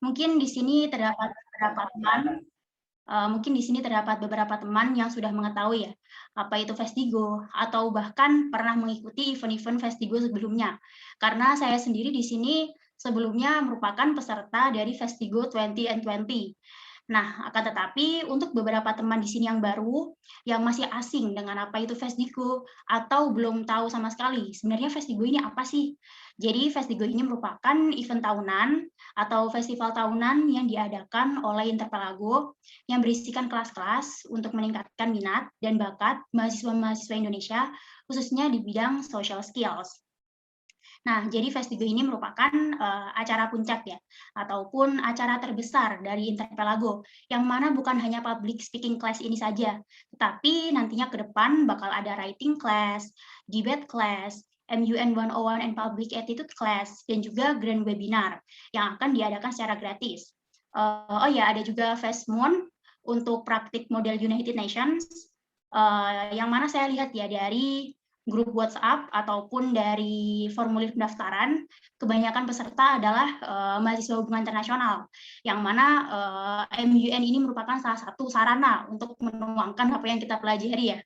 Mungkin di sini terdapat beberapa teman yang sudah mengetahui ya, apa itu Festigo, atau bahkan pernah mengikuti event-event Festigo sebelumnya. Karena saya sendiri di sini sebelumnya merupakan peserta dari Festigo 2020. Nah, akan tetapi untuk beberapa teman di sini yang baru, yang masih asing dengan apa itu Festigo, atau belum tahu sama sekali, sebenarnya Festigo ini apa sih? Jadi Festigo ini merupakan event tahunan atau festival tahunan yang diadakan oleh Interpelago yang berisikan kelas-kelas untuk meningkatkan minat dan bakat mahasiswa-mahasiswa Indonesia, khususnya di bidang social skills. Nah, jadi Festigo ini merupakan acara puncak ya, ataupun acara terbesar dari Interpelago, yang mana bukan hanya public speaking class ini saja, tetapi nantinya ke depan bakal ada writing class, debate class, MUN 101 and Public Attitude class, dan juga grand webinar yang akan diadakan secara gratis. Oh ya, ada juga FestMoon untuk praktik model United Nations, yang mana saya lihat ya dari grup WhatsApp ataupun dari formulir pendaftaran, kebanyakan peserta adalah mahasiswa hubungan internasional, yang mana MUN ini merupakan salah satu sarana untuk menuangkan apa yang kita pelajari ya.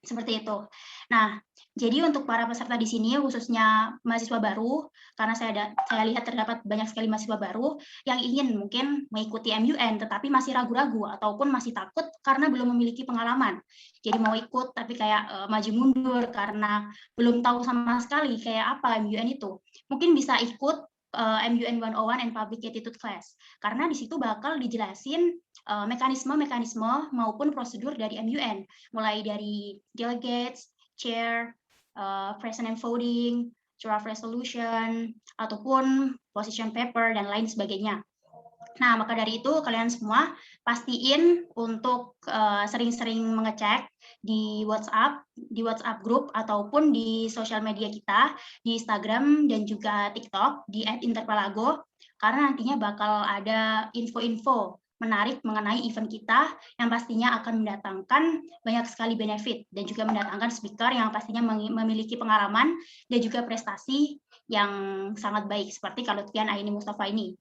Seperti itu. Nah, jadi untuk para peserta di sini, khususnya mahasiswa baru, karena saya lihat terdapat banyak sekali mahasiswa baru yang ingin mungkin mengikuti MUN, tetapi masih ragu-ragu ataupun masih takut karena belum memiliki pengalaman. Jadi mau ikut, tapi kayak maju mundur karena belum tahu sama sekali kayak apa MUN itu. Mungkin bisa ikut MUN 101 and Public Attitude Class, karena di situ bakal dijelasin mekanisme-mekanisme maupun prosedur dari MUN, mulai dari delegates, chair, present and voting, draft resolution, ataupun position paper, dan lain sebagainya. Nah, maka dari itu kalian semua pastiin untuk sering-sering mengecek di WhatsApp group ataupun di sosial media kita, di Instagram dan juga TikTok di @interpelago, karena nantinya bakal ada info-info menarik mengenai event kita yang pastinya akan mendatangkan banyak sekali benefit dan juga mendatangkan speaker yang pastinya memiliki pengalaman dan juga prestasi yang sangat baik seperti Kalutfian Aini Mustafa ini.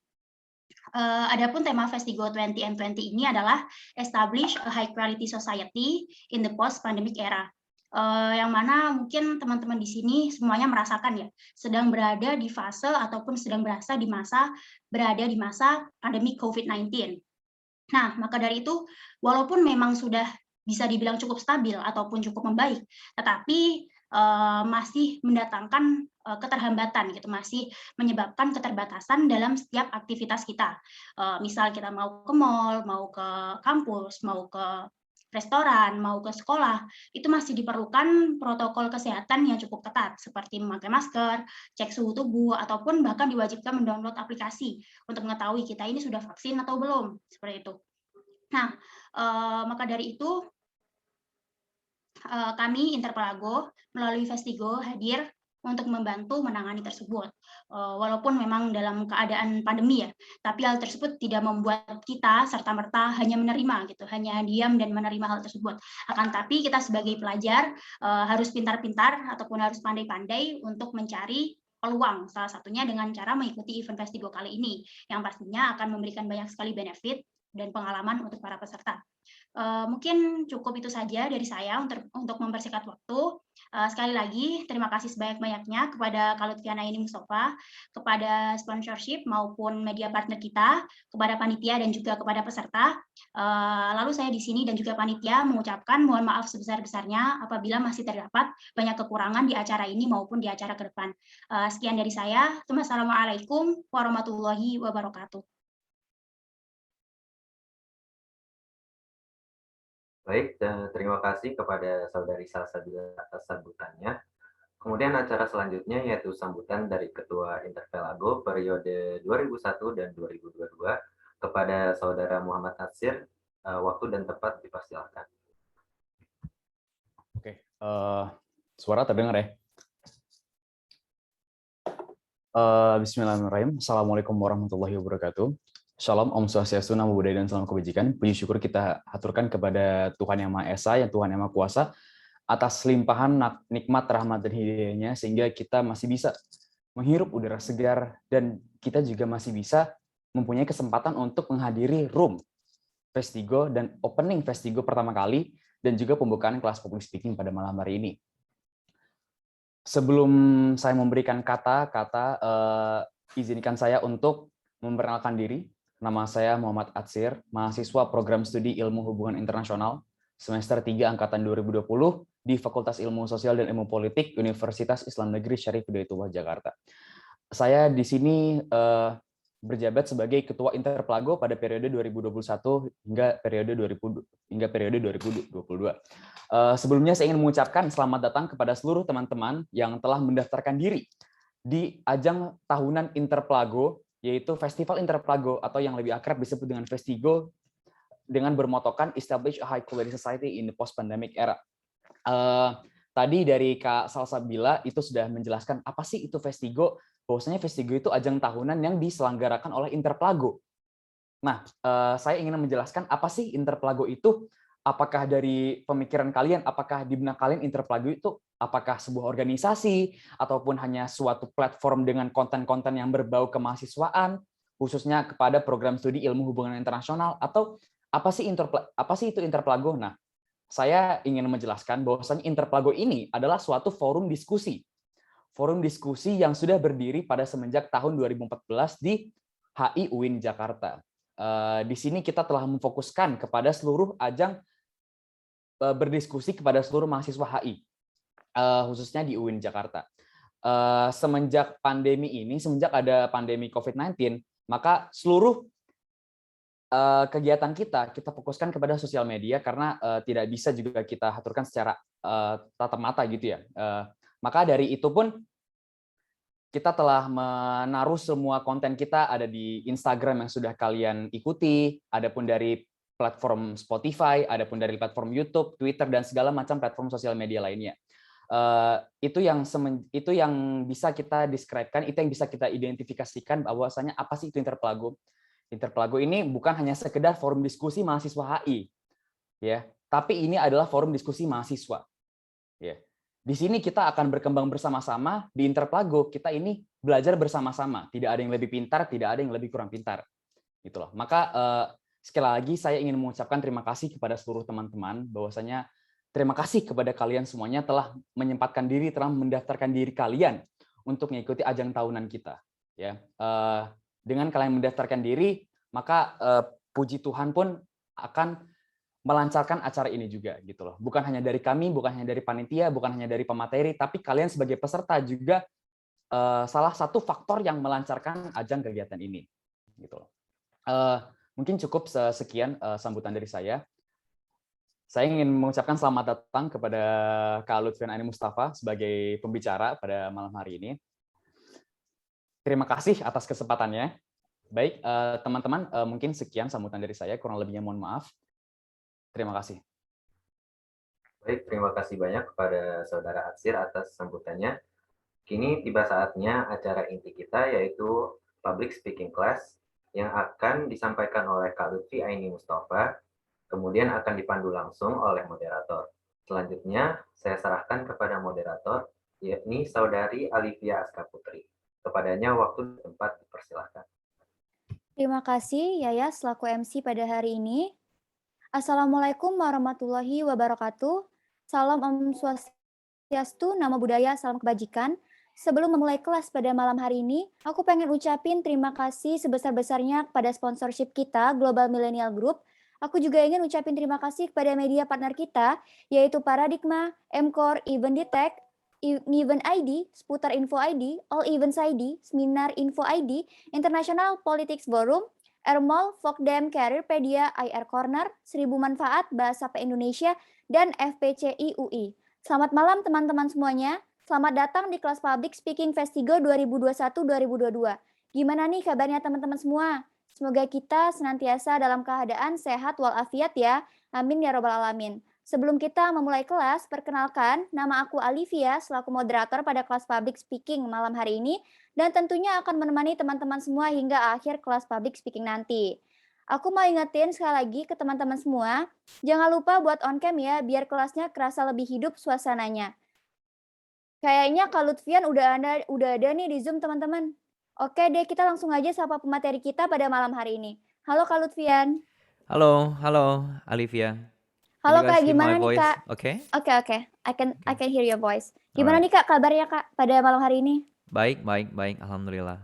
Adapun tema Festigo 2020 ini adalah Establish a High Quality Society in the Post-Pandemic Era. Yang mana mungkin teman-teman di sini semuanya merasakan ya, sedang berada di fase ataupun sedang berada di masa pandemi COVID-19. Nah, maka dari itu, walaupun memang sudah bisa dibilang cukup stabil ataupun cukup membaik, tetapi masih mendatangkan keterhambatan gitu, masih menyebabkan keterbatasan dalam setiap aktivitas kita. Misal kita mau ke mall, mau ke kampus, mau ke restoran, mau ke sekolah, itu masih diperlukan protokol kesehatan yang cukup ketat, seperti memakai masker, cek suhu tubuh, ataupun bahkan diwajibkan mendownload aplikasi untuk mengetahui kita ini sudah vaksin atau belum, seperti itu. Nah, maka dari itu kami Interpelago melalui Festigo hadir untuk membantu menangani tersebut. Walaupun memang dalam keadaan pandemi ya, tapi hal tersebut tidak membuat kita serta-merta hanya menerima gitu, hanya diam dan menerima hal tersebut. Akan tapi kita sebagai pelajar harus pintar-pintar ataupun harus pandai-pandai untuk mencari peluang, salah satunya dengan cara mengikuti event Festigo kali ini, yang pastinya akan memberikan banyak sekali benefit dan pengalaman untuk para peserta. Mungkin cukup itu saja dari saya untuk mempersingkat waktu. Sekali lagi, terima kasih sebanyak-banyaknya kepada Kalutfian Aini Mustafa, kepada sponsorship maupun media partner kita, kepada panitia dan juga kepada peserta. Lalu saya di sini dan juga panitia mengucapkan mohon maaf sebesar-besarnya apabila masih terdapat banyak kekurangan di acara ini maupun di acara ke depan. Sekian dari saya. Wassalamualaikum warahmatullahi wabarakatuh. Baik, dan terima kasih kepada Saudari Salsabila atas sambutannya. Kemudian acara selanjutnya yaitu sambutan dari Ketua Interpelago periode 2001 dan 2022 kepada Saudara Muhammad Natsir. Waktu dan tempat dipersilakan. Oke, suara terdengar ya? Bismillahirrahmanirrahim. Assalamualaikum warahmatullahi wabarakatuh. Shalom, Om Swastiastu, Namo Buddhaya, dan salam kebajikan. Puji syukur kita haturkan kepada Tuhan Yang Maha Esa, yang Tuhan Yang Maha Kuasa, atas limpahan nikmat, rahmat, dan hidayahnya, sehingga kita masih bisa menghirup udara segar, dan kita juga masih bisa mempunyai kesempatan untuk menghadiri room Festigo dan opening Festigo pertama kali, dan juga pembukaan kelas public speaking pada malam hari ini. Sebelum saya memberikan kata-kata, izinkan saya untuk memperkenalkan diri. Nama saya Muhammad Atsir, mahasiswa program studi Ilmu Hubungan Internasional, semester 3 angkatan 2020 di Fakultas Ilmu Sosial dan Ilmu Politik Universitas Islam Negeri Syarif Hidayatullah Jakarta. Saya di sini berjabat sebagai Ketua Interplago pada periode 2021 hingga periode 2022. Sebelumnya saya ingin mengucapkan selamat datang kepada seluruh teman-teman yang telah mendaftarkan diri di ajang tahunan Interplago, yaitu Festival Interplago atau yang lebih akrab disebut dengan Festigo, dengan bermotokan Establish a High Quality Society in the Post-Pandemic Era. Tadi dari Kak Salsabila itu sudah menjelaskan apa sih itu Festigo, bahwasanya Festigo itu ajang tahunan yang diselenggarakan oleh Interplago. Nah, saya ingin menjelaskan apa sih Interplago itu. Apakah dari pemikiran kalian, apakah di benak kalian Interplago itu apakah sebuah organisasi ataupun hanya suatu platform dengan konten-konten yang berbau kemahasiswaan, khususnya kepada program studi Ilmu Hubungan Internasional, atau apa sih itu Interplago? Nah, saya ingin menjelaskan bahwasanya Interplago ini adalah suatu forum diskusi yang sudah berdiri pada semenjak tahun 2014 di HI UIN Jakarta. Di sini kita telah memfokuskan kepada seluruh ajang berdiskusi kepada seluruh mahasiswa HI, khususnya di UIN Jakarta. Semenjak ada pandemi COVID-19, maka seluruh kegiatan kita fokuskan kepada sosial media karena tidak bisa juga kita aturkan secara tatap mata gitu ya. Maka dari itu pun kita telah menaruh semua konten kita ada di Instagram yang sudah kalian ikuti, adapun dari platform Spotify, adapun dari platform YouTube, Twitter, dan segala macam platform sosial media lainnya. Itu yang bisa kita describe-kan, itu yang bisa kita identifikasikan bahwasanya apa sih itu Interplago. Interplago ini bukan hanya sekedar forum diskusi mahasiswa HI, ya, tapi ini adalah forum diskusi mahasiswa. Ya. Di sini kita akan berkembang bersama-sama, di Interplago kita ini belajar bersama-sama, tidak ada yang lebih pintar, tidak ada yang lebih kurang pintar. Itulah. Maka sekali lagi saya ingin mengucapkan terima kasih kepada seluruh teman-teman, bahwasanya terima kasih kepada kalian semuanya telah menyempatkan diri, telah mendaftarkan diri kalian untuk mengikuti ajang tahunan kita. Ya, dengan kalian mendaftarkan diri, maka puji Tuhan pun akan melancarkan acara ini juga, gitu loh. Bukan hanya dari kami, bukan hanya dari panitia, bukan hanya dari pemateri, tapi kalian sebagai peserta juga salah satu faktor yang melancarkan ajang kegiatan ini, gitu loh. Mungkin cukup sekian sambutan dari saya. Saya ingin mengucapkan selamat datang kepada Kak Lutfian Ani Mustafa sebagai pembicara pada malam hari ini. Terima kasih atas kesempatannya. Baik, teman-teman, mungkin sekian sambutan dari saya, kurang lebihnya mohon maaf. Terima kasih. Baik, terima kasih banyak kepada Saudara Atsir atas sambutannya. Kini tiba saatnya acara inti kita, yaitu Public Speaking Class, yang akan disampaikan oleh Kak Lutfi Aini Mustafa, kemudian akan dipandu langsung oleh moderator. Selanjutnya, saya serahkan kepada moderator, yakni Saudari Alivia Aska Putri. Kepadanya waktu dan tempat dipersilahkan. Terima kasih Yaya selaku MC pada hari ini. Assalamualaikum warahmatullahi wabarakatuh. Salam Om Swastiastu, Namo Buddhaya, salam kebajikan. Sebelum memulai kelas pada malam hari ini, aku pengen ucapin terima kasih sebesar-besarnya kepada sponsorship kita, Global Millennial Group. Aku juga ingin ucapin terima kasih kepada media partner kita, yaitu Paradigma, M-Core, Event Detect, Event ID, Seputar Info ID, All Events ID, Seminar Info ID, International Politics Forum, Ermol, Vokdem, Careerpedia, IR Corner, 1000 Manfaat, Bahasa Indonesia, dan FPCI UI. Selamat malam teman-teman semuanya. Selamat datang di kelas Public Speaking Festigo 2021-2022. Gimana nih kabarnya teman-teman semua? Semoga kita senantiasa dalam keadaan sehat walafiat ya. Amin ya robbal alamin. Sebelum kita memulai kelas, perkenalkan nama aku Alivia selaku moderator pada kelas Public Speaking malam hari ini. Dan tentunya akan menemani teman-teman semua hingga akhir kelas public speaking nanti. Aku mau ingetin sekali lagi ke teman-teman semua, jangan lupa buat on cam ya, biar kelasnya kerasa lebih hidup suasananya. Kayaknya Kak Lutfian udah ada nih di Zoom teman-teman. Oke deh, kita langsung aja sapa pemateri kita pada malam hari ini. Halo Kak Lutfian. Halo, halo Olivia. Can you Halo guys Kak, hear my gimana nih voice? Kak? Okay? Oke. I Okay. can hear your voice. Gimana Alright. nih Kak kabarnya Kak pada malam hari ini? Baik. Alhamdulillah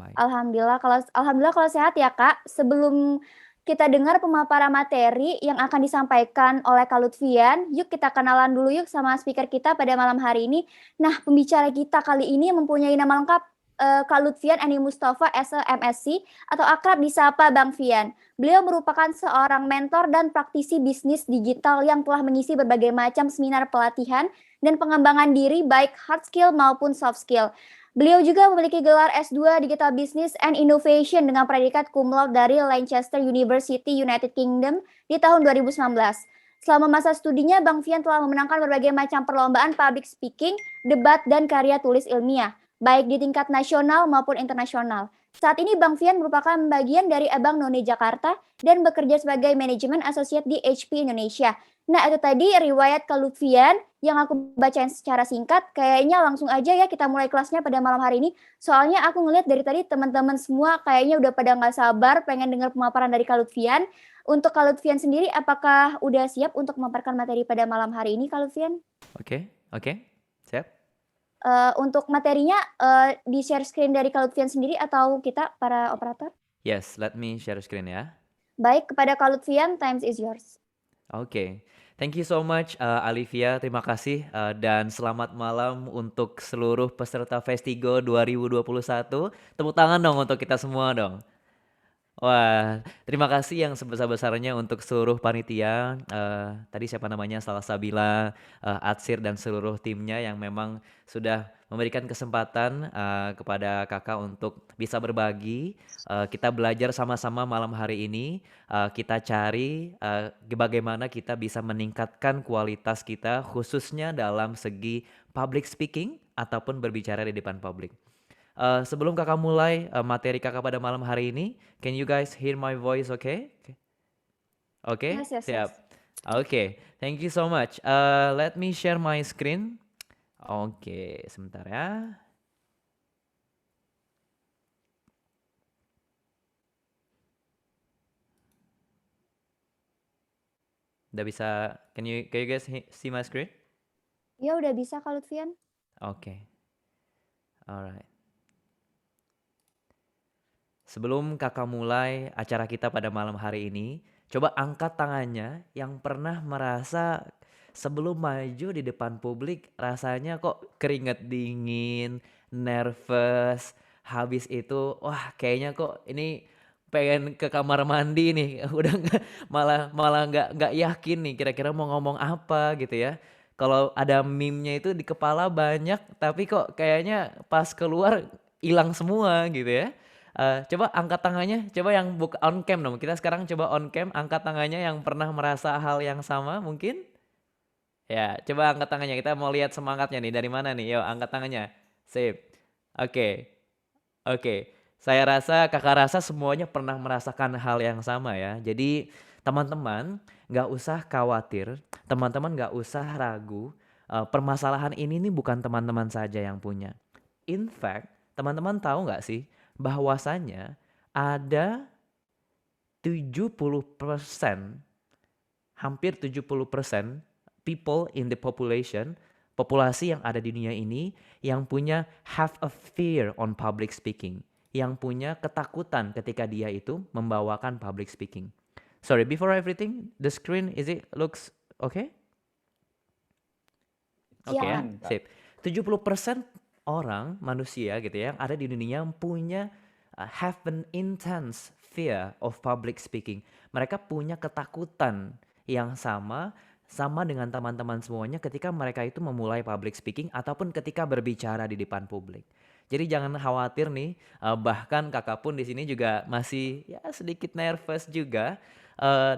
baik. Alhamdulillah kalau sehat ya Kak. Sebelum kita dengar pemaparan materi yang akan disampaikan oleh Kak Lutfian, yuk kita kenalan dulu yuk sama speaker kita pada malam hari ini. Nah, pembicara kita kali ini mempunyai nama lengkap Kak Lutfian Eni Mustafa SMSC atau akrab disapa Bang Fian. Beliau merupakan seorang mentor dan praktisi bisnis digital yang telah mengisi berbagai macam seminar pelatihan dan pengembangan diri baik hard skill maupun soft skill. Beliau juga memiliki gelar S2 Digital Business and Innovation dengan predikat cum laude dari Lancaster University, United Kingdom di tahun 2019. Selama masa studinya, Bang Fian telah memenangkan berbagai macam perlombaan public speaking, debat, dan karya tulis ilmiah, baik di tingkat nasional maupun internasional. Saat ini Bang Fian merupakan bagian dari Abang None Jakarta dan bekerja sebagai manajemen associate di HP Indonesia. Nah, itu tadi riwayat Kak Lutfian yang aku bacain secara singkat. Kayaknya langsung aja ya kita mulai kelasnya pada malam hari ini. Soalnya aku ngeliat dari tadi teman-teman semua kayaknya udah pada nggak sabar pengen dengar pemaparan dari Kak Lutfian. Untuk Kak Lutfian sendiri, apakah udah siap untuk memaparkan materi pada malam hari ini, Kak Lutfian? Oke. Siap? Untuk materinya di share screen dari Kak Lutfian sendiri atau kita para operator? Yes, let me share screen ya. Baik, kepada Kak Lutfian, time is yours. Oke. Thank you so much Olivia, terima kasih dan selamat malam untuk seluruh peserta Festigo 2021. Tepuk tangan dong untuk kita semua dong. Wah, terima kasih yang sebesar-besarnya untuk seluruh panitia. Tadi siapa namanya? Salsabila, Atsir dan seluruh timnya yang memang sudah memberikan kesempatan kepada kakak untuk bisa berbagi. Kita belajar sama-sama malam hari ini. Kita cari bagaimana kita bisa meningkatkan kualitas kita khususnya dalam segi public speaking ataupun berbicara di depan publik. Sebelum kakak mulai materi kakak pada malam hari ini, can you guys hear my voice, okay? Okay? Yes. Siap. Okay, thank you so much. Let me share my screen. Oke, sebentar ya. Udah bisa, can you guys see my screen? Ya udah bisa Kak Lutfian. Oke. Alright. Sebelum kakak mulai acara kita pada malam hari ini, coba angkat tangannya yang pernah merasa sebelum maju di depan publik rasanya kok keringat dingin, nervous, habis itu wah kayaknya kok ini pengen ke kamar mandi nih, udah malah nggak yakin nih kira-kira mau ngomong apa gitu ya. Kalau ada meme-nya itu di kepala banyak, tapi kok kayaknya pas keluar hilang semua gitu ya. Coba angkat tangannya, coba yang buka on cam dong. Kita sekarang coba on cam, angkat tangannya yang pernah merasa hal yang sama mungkin. Ya, coba angkat tangannya. Kita mau lihat semangatnya nih dari mana nih. Yuk, angkat tangannya. Sip. Oke. Saya rasa, kakak rasa semuanya pernah merasakan hal yang sama ya. Jadi teman-teman nggak usah khawatir, teman-teman nggak usah ragu. Permasalahan ini nih bukan teman-teman saja yang punya. In fact, teman-teman tahu nggak sih bahwasanya ada 70%, hampir 70% people in the population, populasi yang ada di dunia ini yang punya have a fear on public speaking, yang punya ketakutan ketika dia itu membawakan public speaking. Sorry, before everything, the screen looks okay? Oke ya, sip. 70% orang manusia gitu ya yang ada di dunia yang punya have an intense fear of public speaking. Mereka punya ketakutan yang sama dengan teman-teman semuanya ketika mereka itu memulai public speaking ataupun ketika berbicara di depan publik. Jadi jangan khawatir nih, bahkan kakak pun di sini juga masih ya sedikit nervous juga.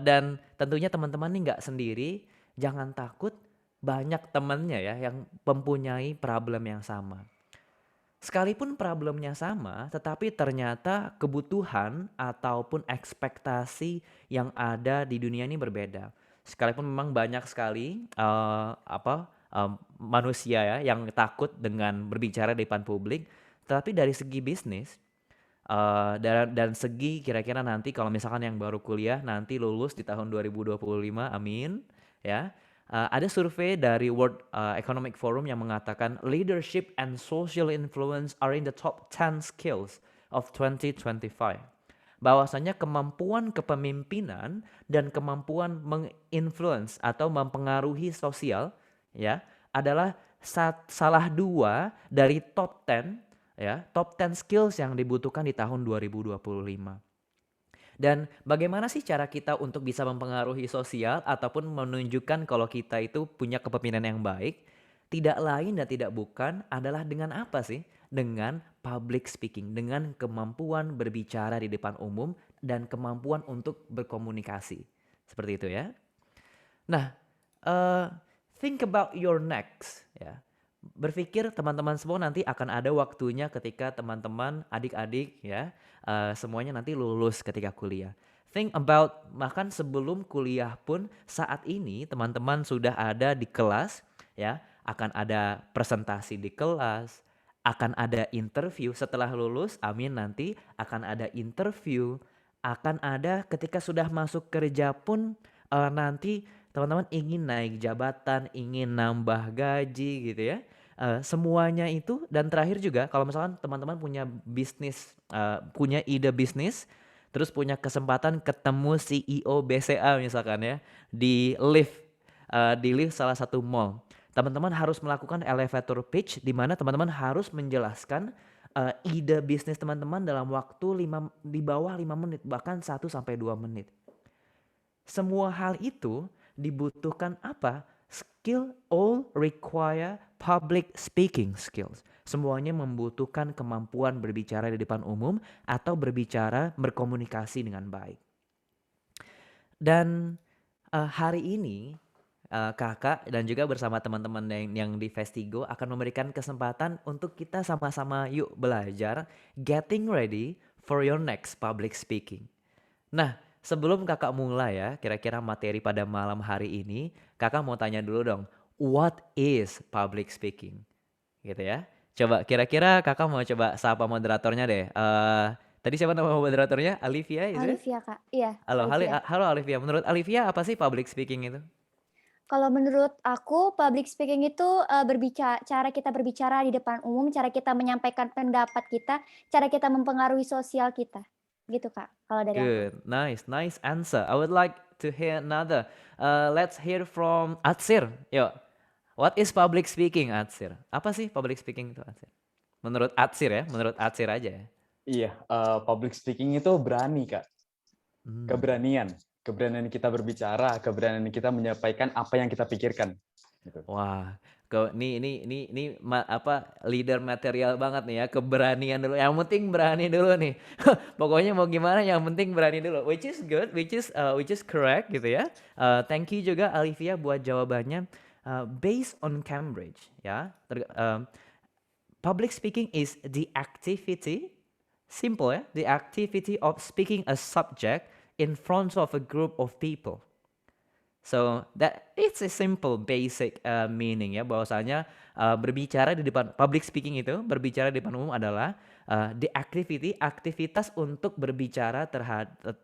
Dan tentunya teman-teman nih nggak sendiri, jangan takut, banyak temannya ya yang mempunyai problem yang sama. Sekalipun problemnya sama, tetapi ternyata kebutuhan ataupun ekspektasi yang ada di dunia ini berbeda. Sekalipun memang banyak sekali manusia ya yang takut dengan berbicara di depan publik, tetapi dari segi bisnis, Dan segi kira-kira nanti kalau misalkan yang baru kuliah nanti lulus di tahun 2025, amin, ya. Ada survei dari World Economic Forum yang mengatakan leadership and social influence are in the top 10 skills of 2025. Bahwasanya kemampuan kepemimpinan dan kemampuan menginfluence atau mempengaruhi sosial, ya, adalah salah dua dari top 10, ya, top 10 skills yang dibutuhkan di tahun 2025. Dan bagaimana sih cara kita untuk bisa mempengaruhi sosial ataupun menunjukkan kalau kita itu punya kepemimpinan yang baik? Tidak lain dan tidak bukan adalah dengan apa sih? Dengan public speaking, dengan kemampuan berbicara di depan umum dan kemampuan untuk berkomunikasi. Seperti itu ya. Nah, think about your next, ya. Berpikir teman-teman semua nanti akan ada waktunya ketika teman-teman, adik-adik ya, semuanya nanti lulus ketika kuliah. Think about bahkan sebelum kuliah pun saat ini teman-teman sudah ada di kelas ya, akan ada presentasi di kelas, akan ada interview setelah lulus, amin nanti akan ada interview, akan ada ketika sudah masuk kerja pun nanti teman-teman ingin naik jabatan, ingin nambah gaji gitu ya. Semuanya itu dan terakhir juga kalau misalkan teman-teman punya bisnis, punya ide bisnis, terus punya kesempatan ketemu CEO BCA misalkan ya di lift salah satu mall. Teman-teman harus melakukan elevator pitch di mana teman-teman harus menjelaskan ide bisnis teman-teman dalam waktu di bawah 5 menit bahkan 1 sampai 2 menit. Semua hal itu dibutuhkan apa? Skill all require public speaking skills. Semuanya membutuhkan kemampuan berbicara di depan umum atau berkomunikasi dengan baik. Dan hari ini kakak dan juga bersama teman-teman yang di Festigo akan memberikan kesempatan untuk kita sama-sama yuk belajar getting ready for your next public speaking. Nah, sebelum kakak mulai ya, kira-kira materi pada malam hari ini, kakak mau tanya dulu dong, what is public speaking? Gitu ya. Coba kira-kira kakak mau coba sapa moderatornya deh. Tadi siapa nama moderatornya? Alivia, is it? Olivia, Kak. Iya, Halo, Olivia. halo Alivia. Menurut Alivia apa sih public speaking itu? Kalau menurut aku, public speaking itu cara kita berbicara di depan umum, cara kita menyampaikan pendapat kita, cara kita mempengaruhi sosial kita. Gitu, Kak, kalau dari aku. Good, nice answer. I would like to hear another. Let's hear from Atsir. Yo, what is public speaking, Atsir? Apa sih public speaking itu, Atsir? Menurut Atsir ya, menurut Atsir aja ya. Iya, public speaking itu berani, Kak. Keberanian kita berbicara, keberanian kita menyampaikan apa yang kita pikirkan. Gitu. Wah, ini leader material banget nih ya, keberanian dulu. Yang penting berani dulu nih. Pokoknya mau gimana yang penting berani dulu. Which is good, which is correct gitu ya. Thank you juga Alivia buat jawabannya. Based on Cambridge ya. Public speaking is the activity, simple ya, the activity of speaking a subject in front of a group of people. So that it's a simple basic meaning ya, bahwasanya berbicara di depan, public speaking itu berbicara di depan umum adalah the activity, aktivitas untuk berbicara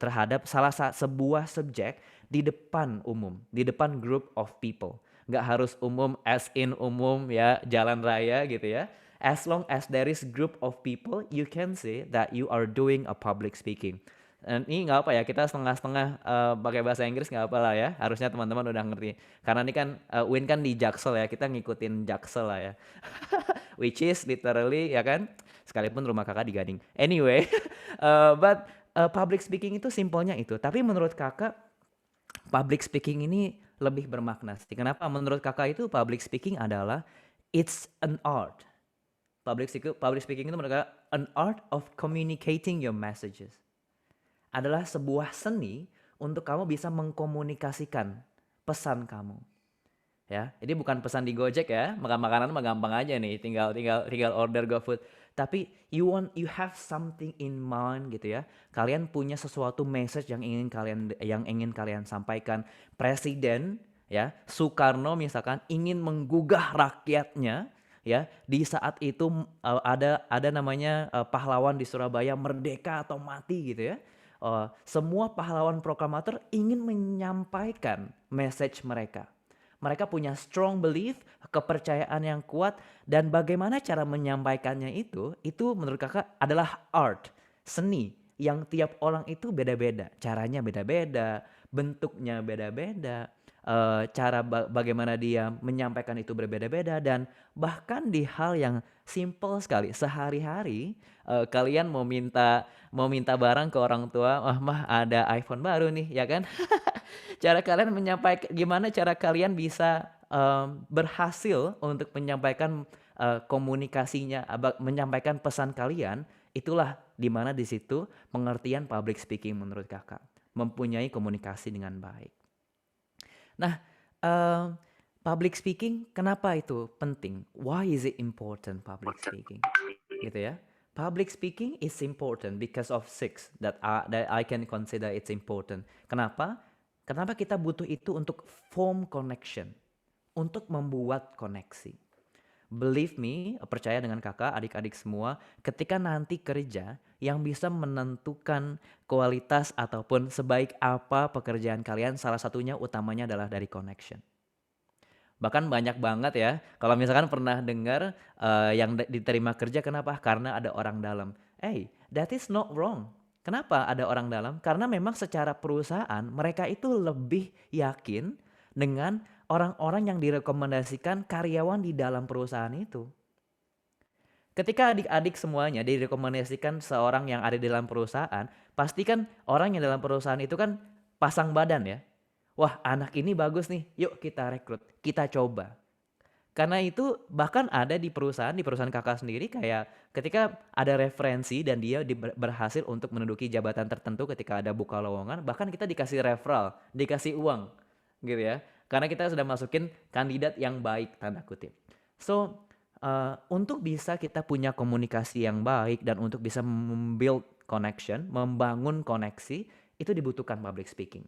terhadap sebuah subjek di depan umum, di depan group of people. Nggak harus umum as in umum ya, jalan raya gitu ya. As long as there is group of people, you can say that you are doing a public speaking. Ini nggak apa ya, kita setengah-setengah pakai bahasa Inggris nggak apa lah ya. Harusnya teman-teman udah ngerti. Karena ini kan Win kan di Jaksel ya, kita ngikutin Jaksel lah ya. Which is literally ya kan, sekalipun rumah kakak di Gading. Anyway, but public speaking itu simpelnya itu. Tapi menurut kakak, public speaking ini lebih bermakna sih. Kenapa? Menurut kakak itu public speaking adalah it's an art. Public speaking itu menurut kakak an art of communicating your messages. Adalah sebuah seni untuk kamu bisa mengkomunikasikan pesan kamu. Ya, ini bukan pesan di Gojek ya, makan makanan mah gampang aja nih, tinggal order GoFood. Tapi you have something in mind gitu ya. Kalian punya sesuatu message yang ingin kalian sampaikan. Presiden ya, Soekarno misalkan ingin menggugah rakyatnya ya. Di saat itu ada namanya pahlawan di Surabaya merdeka atau mati gitu ya. Semua pahlawan proklamator ingin menyampaikan message mereka. Mereka punya strong belief, kepercayaan yang kuat, dan bagaimana cara menyampaikannya itu menurut kakak adalah art, seni yang tiap orang itu beda-beda, caranya beda-beda, bentuknya beda-beda, bagaimana dia menyampaikan itu berbeda-beda, dan bahkan di hal yang simple sekali, sehari-hari kalian mau minta barang ke orang tua, mah ada iPhone baru nih, ya kan? Gimana cara kalian bisa berhasil untuk menyampaikan komunikasinya, menyampaikan pesan kalian, itulah dimana di situ pengertian public speaking menurut kakak, mempunyai komunikasi dengan baik. Nah, public speaking kenapa itu penting? Why is it important public speaking? Gitu ya. Public speaking is important because of six that I can consider it's important. Kenapa? Kenapa kita butuh itu untuk form connection, untuk membuat koneksi. Believe me, percaya dengan kakak, adik-adik semua, ketika nanti kerja yang bisa menentukan kualitas ataupun sebaik apa pekerjaan kalian, salah satunya utamanya adalah dari connection. Bahkan banyak banget ya, kalau misalkan pernah dengar yang diterima kerja kenapa? Karena ada orang dalam. That is not wrong. Kenapa ada orang dalam? Karena memang secara perusahaan mereka itu lebih yakin dengan orang-orang yang direkomendasikan karyawan di dalam perusahaan itu. Ketika adik-adik semuanya direkomendasikan seorang yang ada di dalam perusahaan, pasti kan orang yang dalam perusahaan itu kan pasang badan ya. Wah, anak ini bagus nih, yuk kita rekrut, kita coba. Karena itu bahkan ada di perusahaan kakak sendiri kayak ketika ada referensi dan dia berhasil untuk menduduki jabatan tertentu ketika ada buka lowongan, bahkan kita dikasih referral, dikasih uang gitu ya. Karena kita sudah masukin kandidat yang baik, tanda kutip. So, untuk bisa kita punya komunikasi yang baik dan untuk bisa membuild connection, membangun koneksi, itu dibutuhkan public speaking.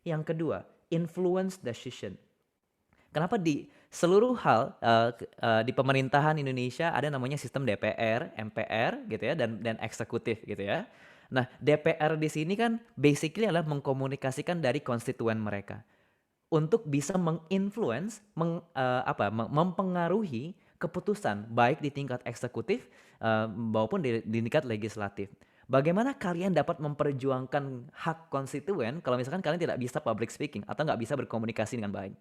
Yang kedua, influence decision. Kenapa di seluruh hal di pemerintahan Indonesia ada namanya sistem DPR, MPR gitu ya, dan eksekutif gitu ya. Nah, DPR di sini kan basically adalah mengkomunikasikan dari konstituen mereka untuk bisa menginfluence, mempengaruhi keputusan baik di tingkat eksekutif maupun di tingkat legislatif. Bagaimana kalian dapat memperjuangkan hak konstituen kalau misalkan kalian tidak bisa public speaking atau nggak bisa berkomunikasi dengan baik?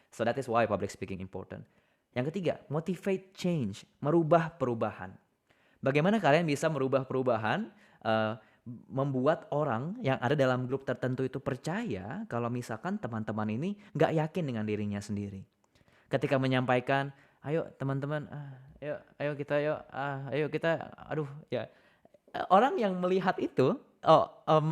So that is why public speaking important. Yang ketiga, motivate change, merubah perubahan. Bagaimana kalian bisa merubah perubahan, membuat orang yang ada dalam grup tertentu itu percaya kalau misalkan teman-teman ini nggak yakin dengan dirinya sendiri. Ketika menyampaikan, ayo teman-teman, ayo kita, orang yang melihat itu,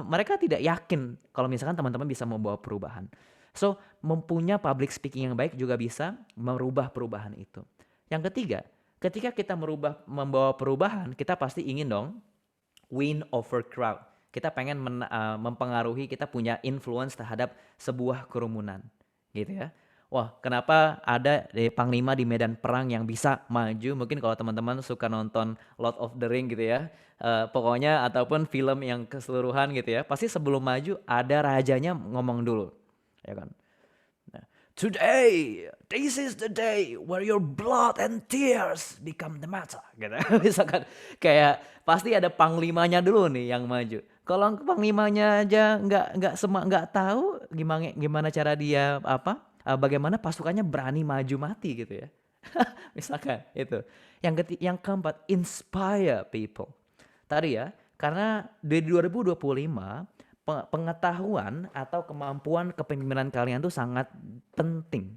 mereka tidak yakin kalau misalkan teman-teman bisa membawa perubahan. So, mempunyai public speaking yang baik juga bisa merubah perubahan itu. Yang ketiga, ketika kita membawa perubahan, kita pasti ingin dong win over crowd. Kita pengen mempengaruhi, kita punya influence terhadap sebuah kerumunan, gitu ya. Wah, kenapa ada panglima di medan perang yang bisa maju? Mungkin kalau teman-teman suka nonton Lord of the Ring gitu ya, pokoknya ataupun film yang keseluruhan gitu ya, pasti sebelum maju ada rajanya ngomong dulu. Ya kan? Nah, today, this is the day where your blood and tears become the matter. Gitu. Misalkan kayak pasti ada panglimanya dulu nih yang maju. Kalau panglimanya aja nggak tahu gimana cara dia bagaimana pasukannya berani maju mati gitu ya. Misalkan itu. Yang keempat, inspire people. Tadi ya, karena di 2025 pengetahuan atau kemampuan kepemimpinan kalian itu sangat penting.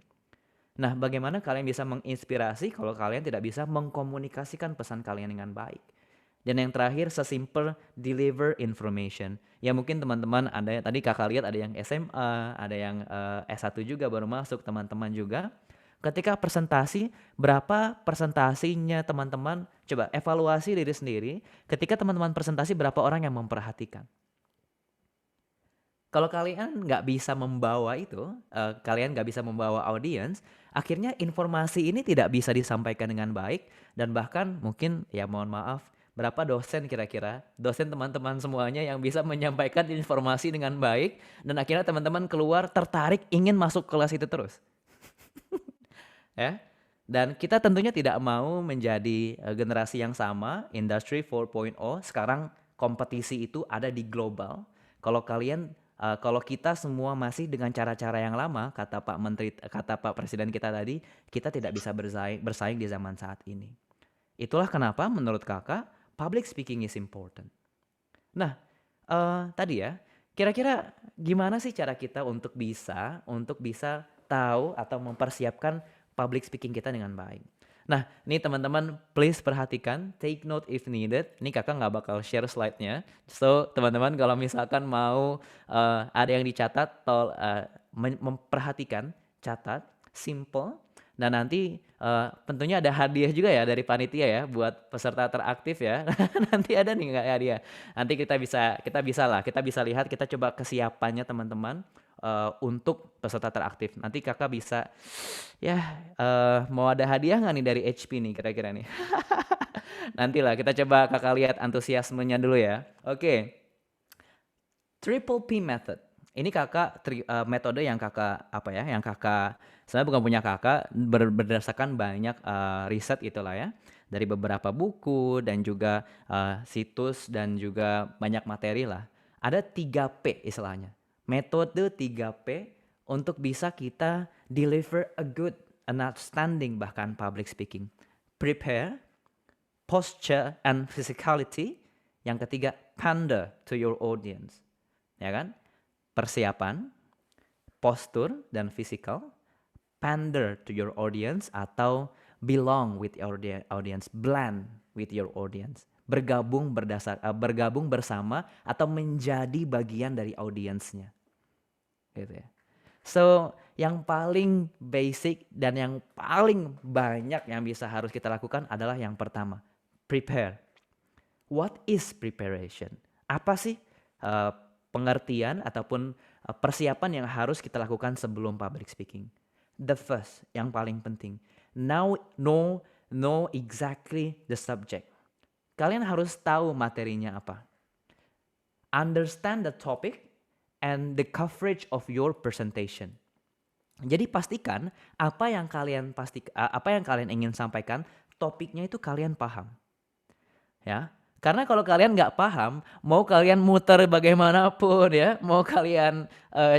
Nah, bagaimana kalian bisa menginspirasi kalau kalian tidak bisa mengkomunikasikan pesan kalian dengan baik? Dan yang terakhir, sesimpel deliver information. Ya mungkin teman-teman ada tadi kakak lihat ada yang SMA, ada yang S1 juga baru masuk, teman-teman juga. Ketika presentasi, berapa presentasinya teman-teman? Coba evaluasi diri sendiri. Ketika teman-teman presentasi, berapa orang yang memperhatikan? Kalau kalian nggak bisa membawa itu, kalian nggak bisa membawa audiens, akhirnya informasi ini tidak bisa disampaikan dengan baik dan bahkan mungkin ya mohon maaf, berapa dosen kira-kira, dosen teman-teman semuanya yang bisa menyampaikan informasi dengan baik dan akhirnya teman-teman keluar tertarik ingin masuk kelas itu terus. Ya. Dan kita tentunya tidak mau menjadi generasi yang sama, industri 4.0, sekarang kompetisi itu ada di global. Kalau kita semua masih dengan cara-cara yang lama, kata Pak Menteri, kata Pak Presiden kita tadi, kita tidak bisa bersaing di zaman saat ini. Itulah kenapa menurut kakak, public speaking is important. Nah, tadi ya, kira-kira gimana sih cara kita untuk bisa tahu atau mempersiapkan public speaking kita dengan baik. Nah, ini teman-teman please perhatikan, take note if needed. Ini kakak nggak bakal share slide-nya. So, teman-teman kalau misalkan mau ada yang dicatat, memperhatikan, catat, simple. Dan nanti tentunya ada hadiah juga ya dari panitia ya buat peserta teraktif ya. Nanti ada nih nggak hadiah. Nanti kita bisa lihat, kita coba kesiapannya teman-teman. Untuk peserta teraktif. Nanti kakak bisa ya mau ada hadiah nggak nih dari HP nih kira-kira nih. Nantilah kita coba kakak lihat antusiasmenya dulu ya. Oke. Triple P method. Ini kakak metode yang kakak saya bukan punya kakak, berdasarkan banyak riset itulah ya. Dari beberapa buku dan juga situs dan juga banyak materi lah. Ada 3P istilahnya. Metode 3P untuk bisa kita deliver a good, an outstanding bahkan public speaking. Prepare, posture and physicality. Yang ketiga, pander to your audience. Ya kan? Persiapan, postur dan physical, pander to your audience atau belong with your audience, blend with your audience. Bergabung bersama atau menjadi bagian dari audiensnya. Gitu ya. So, yang paling basic dan yang paling banyak yang harus kita lakukan adalah yang pertama, prepare. What is preparation? Apa sih pengertian ataupun persiapan yang harus kita lakukan sebelum public speaking? The first, yang paling penting, know exactly the subject. Kalian harus tahu materinya apa. Understand the topic and the coverage of your presentation. Jadi pastikan apa yang kalian ingin sampaikan, topiknya itu kalian paham. Ya. Karena kalau kalian nggak paham, mau kalian muter bagaimanapun ya, mau kalian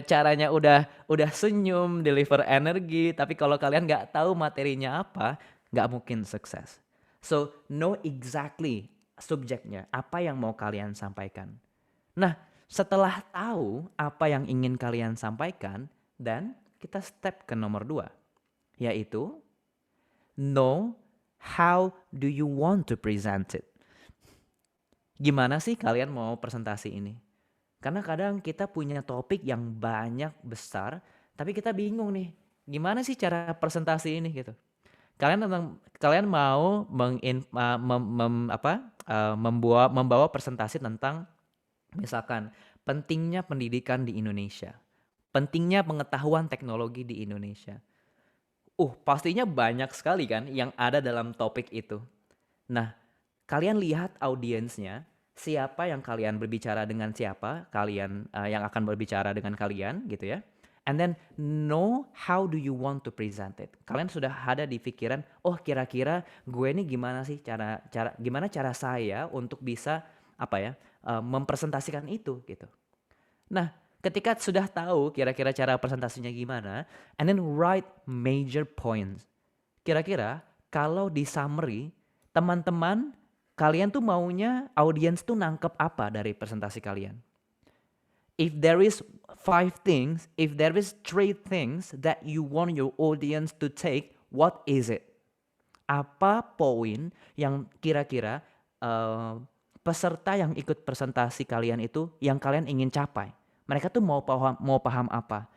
caranya udah senyum, deliver energi, tapi kalau kalian nggak tahu materinya apa, nggak mungkin sukses. So, know exactly subjeknya, apa yang mau kalian sampaikan. Nah, setelah tahu apa yang ingin kalian sampaikan, dan kita step ke nomor 2, yaitu know how do you want to present it. Gimana sih kalian mau presentasi ini? Karena kadang kita punya topik yang banyak, besar, tapi kita bingung nih, gimana sih cara presentasi ini gitu. Kalian mau membawa presentasi tentang misalkan pentingnya pendidikan di Indonesia, pentingnya pengetahuan teknologi di Indonesia. Pastinya banyak sekali kan yang ada dalam topik itu. Nah, kalian lihat audiensnya, siapa yang kalian berbicara dengan siapa, kalian yang akan berbicara dengan kalian gitu ya. And then know how do you want to present it. Kalian sudah ada di pikiran, kira-kira gue ini gimana sih gimana cara saya untuk bisa mempresentasikan itu gitu. Nah, ketika sudah tahu kira-kira cara presentasinya gimana, and then write major points. Kira-kira kalau di summary, teman-teman kalian tuh maunya audiens tuh nangkep apa dari presentasi kalian? If there is 5 things, if there is 3 things that you want your audience to take, what is it? Apa poin yang kira-kira peserta yang ikut presentasi kalian itu yang kalian ingin capai? Mereka tuh mau paham apa?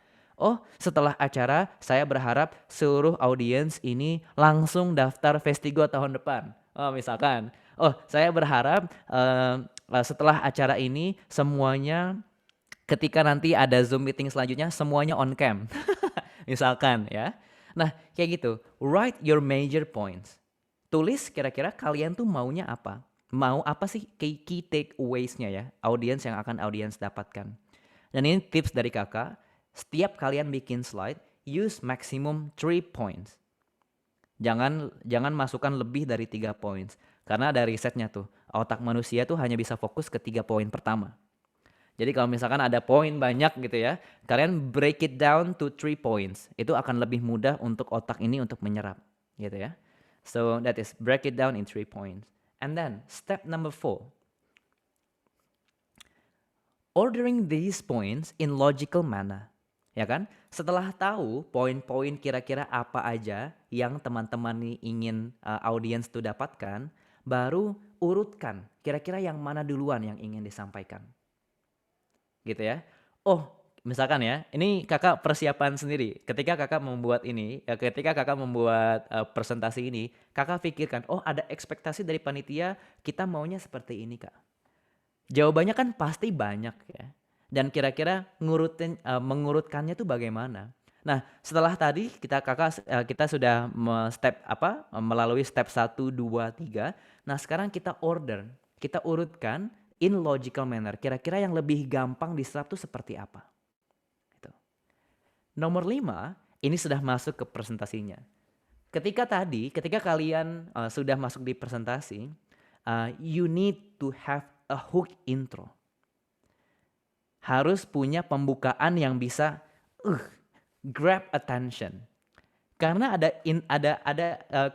Setelah acara saya berharap seluruh audiens ini langsung daftar Festigo tahun depan. Misalkan, saya berharap setelah acara ini semuanya ketika nanti ada Zoom meeting selanjutnya semuanya on cam. Misalkan ya. Nah, kayak gitu. Write your major points. Tulis kira-kira kalian tuh maunya apa? Mau apa sih key takeaways-nya ya, audiens yang akan audiens dapatkan. Dan ini tips dari kakak, setiap kalian bikin slide, use maximum 3 points. Jangan masukkan lebih dari 3 points. Karena ada risetnya tuh, otak manusia tuh hanya bisa fokus ke 3 poin pertama. Jadi kalau misalkan ada poin banyak gitu ya, kalian break it down to 3 points. Itu akan lebih mudah untuk otak ini untuk menyerap gitu ya. So that is break it down in 3 points. And then step number 4. Ordering these points in logical manner. Ya kan? Setelah tahu poin-poin kira-kira apa aja yang teman-teman nih ingin audiens tuh dapatkan, baru urutkan kira-kira yang mana duluan yang ingin disampaikan. Gitu ya. Oh, misalkan ya, ini kakak persiapan sendiri. Ketika kakak membuat ini, ketika kakak membuat presentasi ini, kakak pikirkan, oh ada ekspektasi dari panitia, kita maunya seperti ini kak. Jawabannya kan pasti banyak ya. Dan kira-kira mengurutkannya tuh bagaimana? Nah, setelah tadi kita sudah melalui step 1, 2, 3. Nah, sekarang kita urutkan in logical manner. Kira-kira yang lebih gampang diserap tuh seperti apa? Gitu. Nomor 5, ini sudah masuk ke presentasinya. Ketika kalian sudah masuk di presentasi, you need to have a hook intro. Harus punya pembukaan yang bisa grab attention. Karena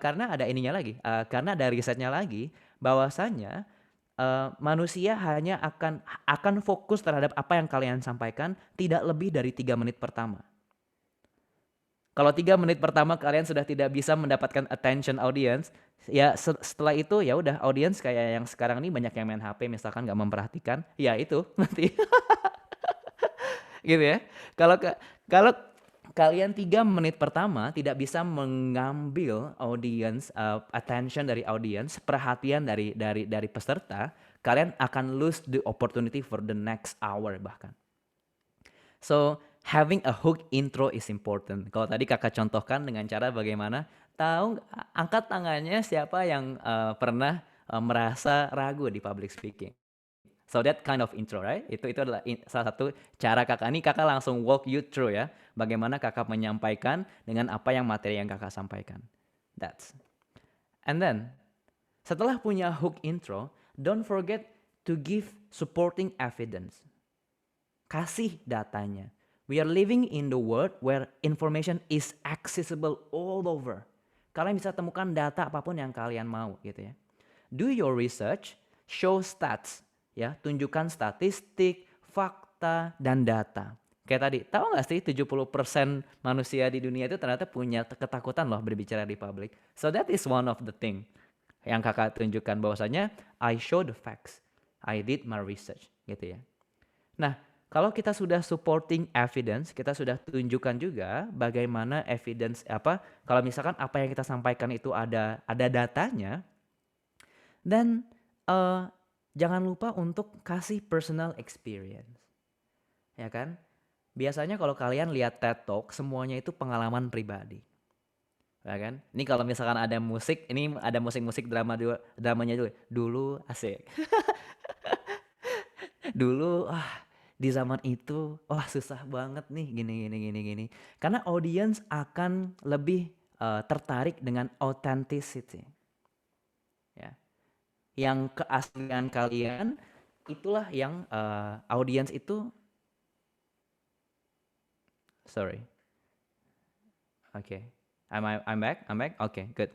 karena ada risetnya lagi bahwasanya manusia hanya akan fokus terhadap apa yang kalian sampaikan tidak lebih dari 3 menit pertama. Kalau 3 menit pertama kalian sudah tidak bisa mendapatkan attention audience, ya setelah itu ya udah audience kayak yang sekarang ini banyak yang main HP misalkan nggak memperhatikan, ya itu nanti. Gitu ya. Kalau kalian 3 menit pertama tidak bisa mengambil audience attention dari audience, perhatian dari peserta, kalian akan lose the opportunity for the next hour bahkan. So, having a hook intro is important. Kalau tadi kakak contohkan dengan cara bagaimana, angkat tangannya siapa yang pernah merasa ragu di public speaking. So that kind of intro, right? Itu adalah salah satu cara kakak. Ini kakak langsung walk you through ya. Bagaimana kakak menyampaikan dengan apa yang materi yang kakak sampaikan. And then, setelah punya hook intro, don't forget to give supporting evidence. Kasih datanya. We are living in the world where information is accessible all over. Kalian bisa temukan data apapun yang kalian mau gitu ya. Do your research, show stats. Ya, tunjukkan statistik, fakta, dan data. Kayak tadi, tahu nggak sih 70% manusia di dunia itu ternyata punya ketakutan loh berbicara di publik. So that is one of the thing yang kakak tunjukkan bahwasanya I show the facts, I did my research gitu ya. Nah, kalau kita sudah supporting evidence, kita sudah tunjukkan juga bagaimana evidence kalau misalkan apa yang kita sampaikan itu ada datanya, dan jangan lupa untuk kasih personal experience. Ya kan? Biasanya kalau kalian lihat TED Talk, semuanya itu pengalaman pribadi. Ya kan? Ini kalau misalkan ada musik, ini ada musik-musik dramanya dulu. Dulu asik. Dulu di zaman itu susah banget nih gini. Karena audience akan lebih tertarik dengan authenticity. Ya. Yang keaslian kalian itulah yang audience itu I'm back. Okay, good.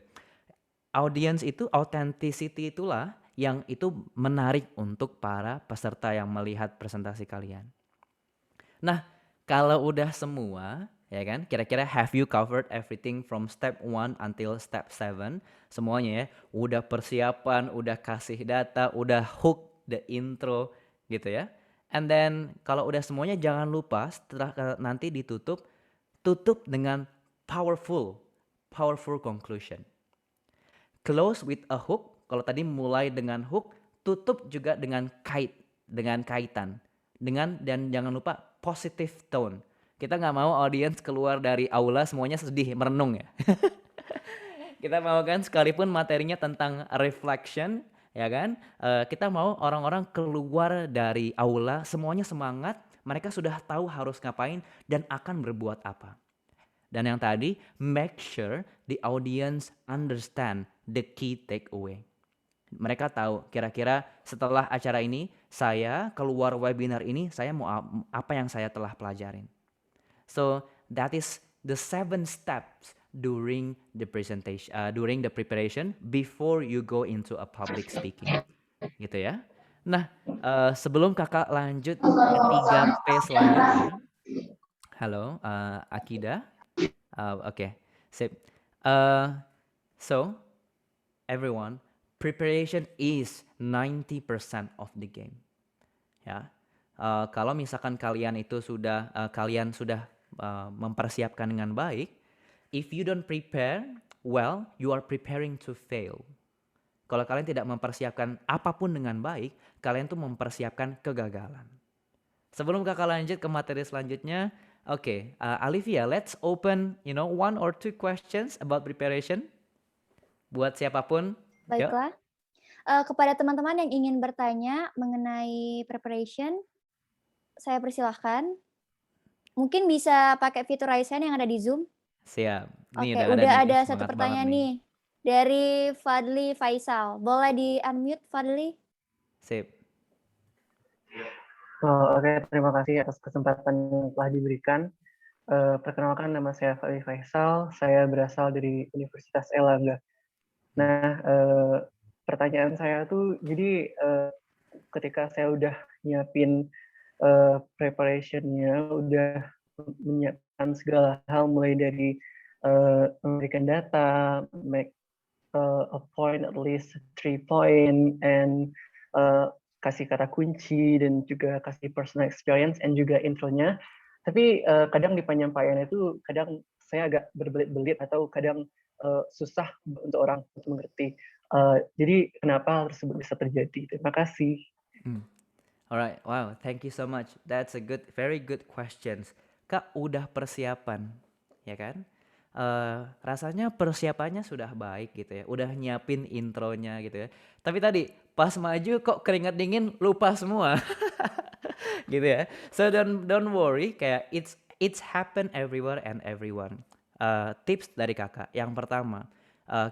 Audience itu authenticity itulah yang itu menarik untuk para peserta yang melihat presentasi kalian. Nah, kalau udah semua, ya kan? Kira-kira have you covered everything from step 1 until step 7? Semuanya ya, udah persiapan, udah kasih data, udah hook the intro gitu ya. And then kalau udah semuanya jangan lupa setelah nanti tutup dengan powerful conclusion. Close with a hook. Kalau tadi mulai dengan hook, tutup juga dengan kaitan. dan jangan lupa positive tone. Kita nggak mau audiens keluar dari aula semuanya sedih, merenung ya. Kita mau kan sekalipun materinya tentang reflection, ya kan? Kita mau orang-orang keluar dari aula semuanya semangat, mereka sudah tahu harus ngapain dan akan berbuat apa. Dan yang tadi, make sure the audience understand the key takeaway. Mereka tahu kira-kira setelah acara ini, saya keluar webinar ini, saya mau apa yang saya telah pelajarin. So that is the 7 steps during the presentation, during the preparation before you go into a public speaking, gitu ya. Nah, sebelum kakak lanjut ke 3P selanjutnya, halo Akida, oke, sip. So everyone, preparation is 90% of the game. Ya, kalau misalkan kalian sudah mempersiapkan dengan baik, if you don't prepare well, you are preparing to fail. Kalau kalian tidak mempersiapkan apapun dengan baik, kalian tuh mempersiapkan kegagalan. Sebelum kakak lanjut ke materi selanjutnya, oke, Olivia, let's open, 1 or 2 questions about preparation. Buat siapapun. Baiklah. Kepada teman-teman yang ingin bertanya mengenai preparation, saya persilahkan. Mungkin bisa pakai fitur raise hand yang ada di Zoom. Siap. Nih, Oke, udah ada nih, satu semangat pertanyaan banget nih dari Fadli Faisal. Boleh di-unmute, Fadli? Sip. Oke, terima kasih atas kesempatan yang telah diberikan. Perkenalkan, nama saya Fadli Faisal. Saya berasal dari Universitas Erlangga. Nah, pertanyaan saya tuh, jadi ketika saya udah nyiapin preparation-nya, udah menyiapkan segala hal, mulai dari memberikan data, make a point, at least 3 point, and kasih kata kunci, dan juga kasih personal experience, and juga intronya. Tapi kadang di penyampaian itu, kadang saya agak berbelit-belit, atau kadang susah untuk orang mengerti. Jadi kenapa hal tersebut bisa terjadi? Terima kasih. Alright, wow, thank you so much. That's a very good questions. Kak, udah persiapan, ya kan? Rasanya persiapannya sudah baik gitu ya, udah nyiapin intronya gitu ya. Tapi tadi pas maju kok keringat dingin, lupa semua, gitu ya. So don't worry, kayak it's happen everywhere and everyone. Tips dari kakak, yang pertama,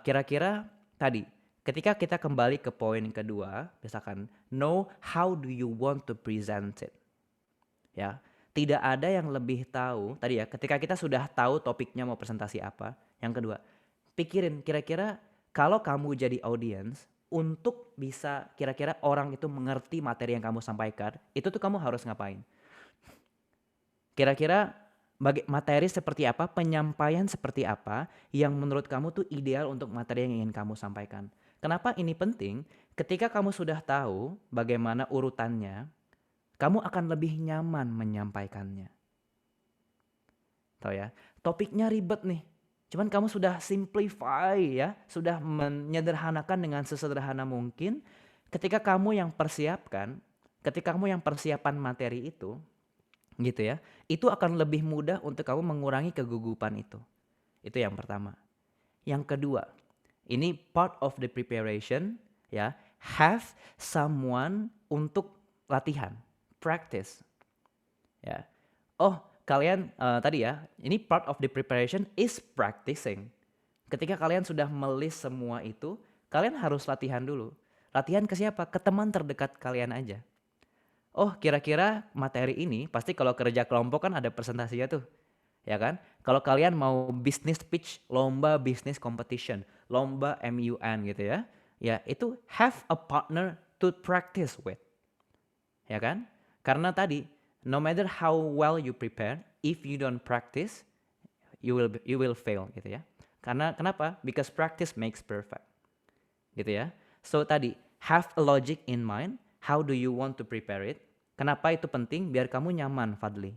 kira-kira tadi, ketika kita kembali ke poin kedua, misalkan know how do you want to present it, ya. Tidak ada yang lebih tahu, tadi ya, ketika kita sudah tahu topiknya mau presentasi apa. Yang kedua, pikirin kira-kira kalau kamu jadi audience, untuk bisa kira-kira orang itu mengerti materi yang kamu sampaikan, itu tuh kamu harus ngapain? Kira-kira materi seperti apa, penyampaian seperti apa yang menurut kamu tuh ideal untuk materi yang ingin kamu sampaikan. Kenapa ini penting? Ketika kamu sudah tahu bagaimana urutannya, kamu akan lebih nyaman menyampaikannya. Tahu ya, topiknya ribet nih. Cuman kamu sudah simplify ya, sudah menyederhanakan dengan sesederhana mungkin. Ketika kamu yang persiapan materi itu, gitu ya, itu akan lebih mudah untuk kamu mengurangi kegugupan itu. Itu yang pertama. Yang kedua, ini part of the preparation ya, have someone untuk latihan. Practice, ya. Oh, kalian tadi ya, ini part of the preparation is practicing. Ketika kalian sudah melis semua itu, kalian harus latihan dulu. Latihan ke siapa? Ke teman terdekat kalian aja. Oh, kira-kira materi ini pasti kalau kerja kelompok kan ada presentasinya tuh, ya kan? Kalau kalian mau business pitch, lomba business competition, lomba MUN gitu ya, ya itu have a partner to practice with, ya kan? Karena tadi, no matter how well you prepare, if you don't practice, you will fail gitu ya. Karena kenapa? Because practice makes perfect, gitu ya. So tadi, have a logic in mind. How do you want to prepare it? Kenapa itu penting? Biar kamu nyaman, Fadli.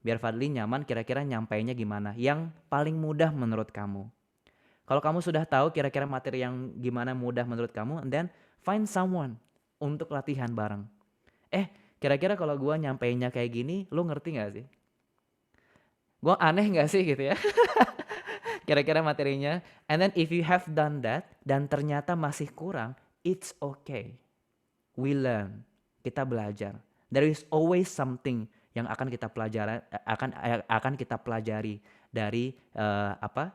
Biar Fadli nyaman, kira-kira nyampainya gimana? Yang paling mudah menurut kamu. Kalau kamu sudah tahu kira-kira materi yang gimana mudah menurut kamu, and then find someone untuk latihan bareng. Kira-kira kalau gue nyampeinnya kayak gini, lu ngerti gak sih? Gue aneh gak sih gitu ya? Kira-kira materinya. And then if you have done that, dan ternyata masih kurang, it's okay. We learn. Kita belajar. There is always something yang akan kita pelajari, akan kita pelajari dari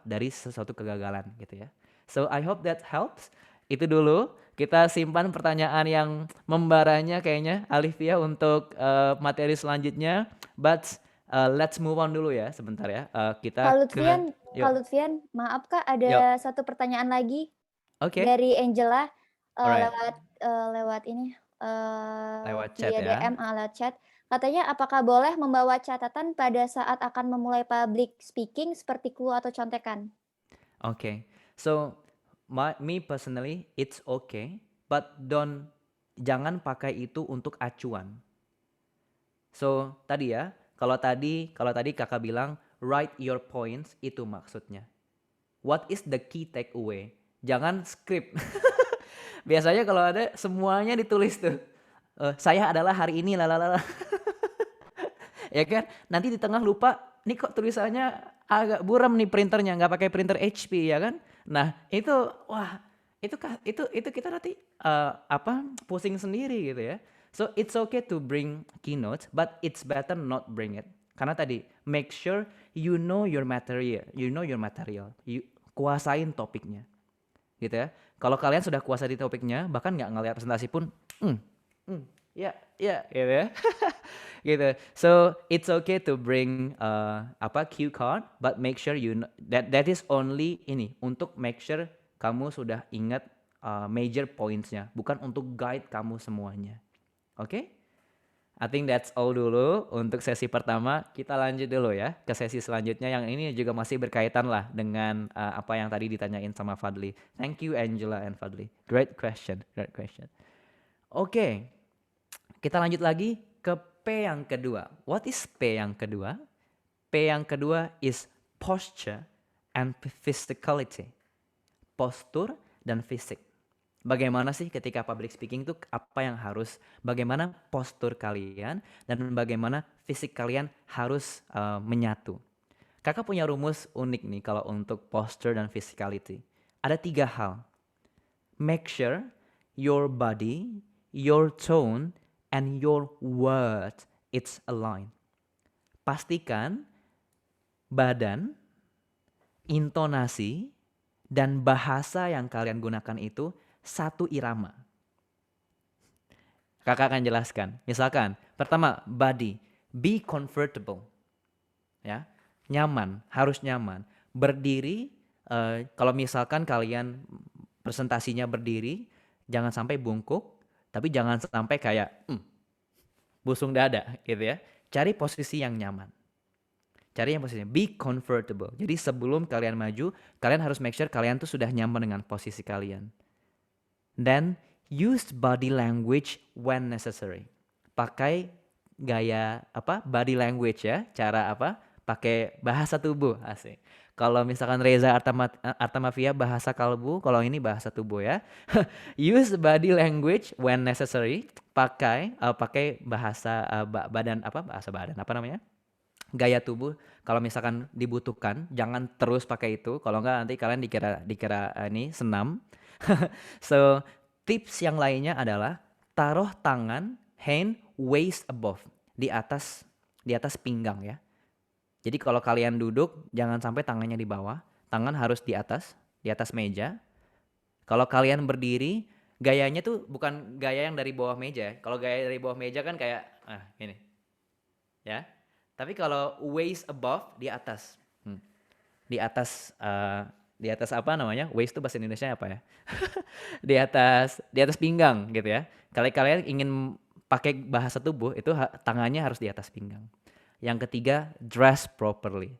dari sesuatu kegagalan gitu ya. So I hope that helps. Itu dulu. Kita simpan pertanyaan yang membaranya kayaknya Alivia untuk materi selanjutnya. But let's move on dulu ya sebentar ya. Kita Kak Lutfian, maaf Kak, ada satu pertanyaan lagi dari Angela lewat ini lewat chat via ya. DM lewat chat. Katanya apakah boleh membawa catatan pada saat akan memulai public speaking seperti clue atau contekan? Okay. So me personally it's okay, but jangan pakai itu untuk acuan. So tadi ya, kalau tadi kakak bilang write your points, itu maksudnya. What is the key takeaway? Jangan script. Biasanya kalau ada semuanya ditulis tuh. Saya adalah hari ini lalala. Ya kan? Nanti di tengah lupa, nih kok tulisannya agak buram nih printernya, nggak pakai printer HP ya kan? Nah itu kita nanti pusing sendiri gitu ya. So it's okay to bring keynotes, but it's better not bring it. Karena tadi make sure you know your material, kuasain topiknya, gitu ya. Kalau kalian sudah kuasai topiknya, bahkan nggak ngeliat presentasi pun, ya, gitu ya. Gitu. So it's okay to bring cue card, but make sure you know that is only ini untuk make sure kamu sudah ingat major points-nya, bukan untuk guide kamu semuanya. Oke? I think that's all dulu untuk sesi pertama. Kita lanjut dulu ya ke sesi selanjutnya yang ini juga masih berkaitan lah dengan apa yang tadi ditanyain sama Fadli. Thank you Angela and Fadli. Great question. Oke. Kita lanjut lagi ke P yang kedua. What is P yang kedua? P yang kedua is posture and physicality. Postur dan fisik. Bagaimana sih ketika public speaking itu bagaimana postur kalian dan bagaimana fisik kalian harus menyatu. Kakak punya rumus unik nih kalau untuk posture dan physicality. Ada 3 hal. Make sure your body, your tone, and your words it's aligned. Pastikan badan, intonasi, dan bahasa yang kalian gunakan itu satu irama. Kakak akan jelaskan. Misalkan, pertama, body, be comfortable. Ya, nyaman, harus nyaman. Berdiri, kalau misalkan kalian presentasinya berdiri, jangan sampai bungkuk, tapi jangan sampai kayak busung dada, gitu ya. Cari posisi yang nyaman. Be comfortable. Jadi sebelum kalian maju, kalian harus make sure kalian tuh sudah nyaman dengan posisi kalian. Then use body language when necessary. Pakai gaya body language ya, cara pakai bahasa tubuh, asik. Kalau misalkan Reza Artamavia bahasa kalbu, kalau ini bahasa tubuh ya. Use body language when necessary. Pakai bahasa gaya tubuh kalau misalkan dibutuhkan, jangan terus pakai itu. Kalau enggak nanti kalian dikira ini senam. So, tips yang lainnya adalah taruh tangan hand waist above, di atas pinggang ya. Jadi kalau kalian duduk jangan sampai tangannya di bawah, tangan harus di atas meja. Kalau kalian berdiri, gayanya tuh bukan gaya yang dari bawah meja. Kalau gaya dari bawah meja kan kayak ini. Ya. Tapi kalau waist above, di atas. Di atas waist itu bahasa Indonesia apa ya? di atas pinggang gitu ya. Kalau kalian ingin pakai bahasa tubuh, itu tangannya harus di atas pinggang. Yang ketiga, dress properly.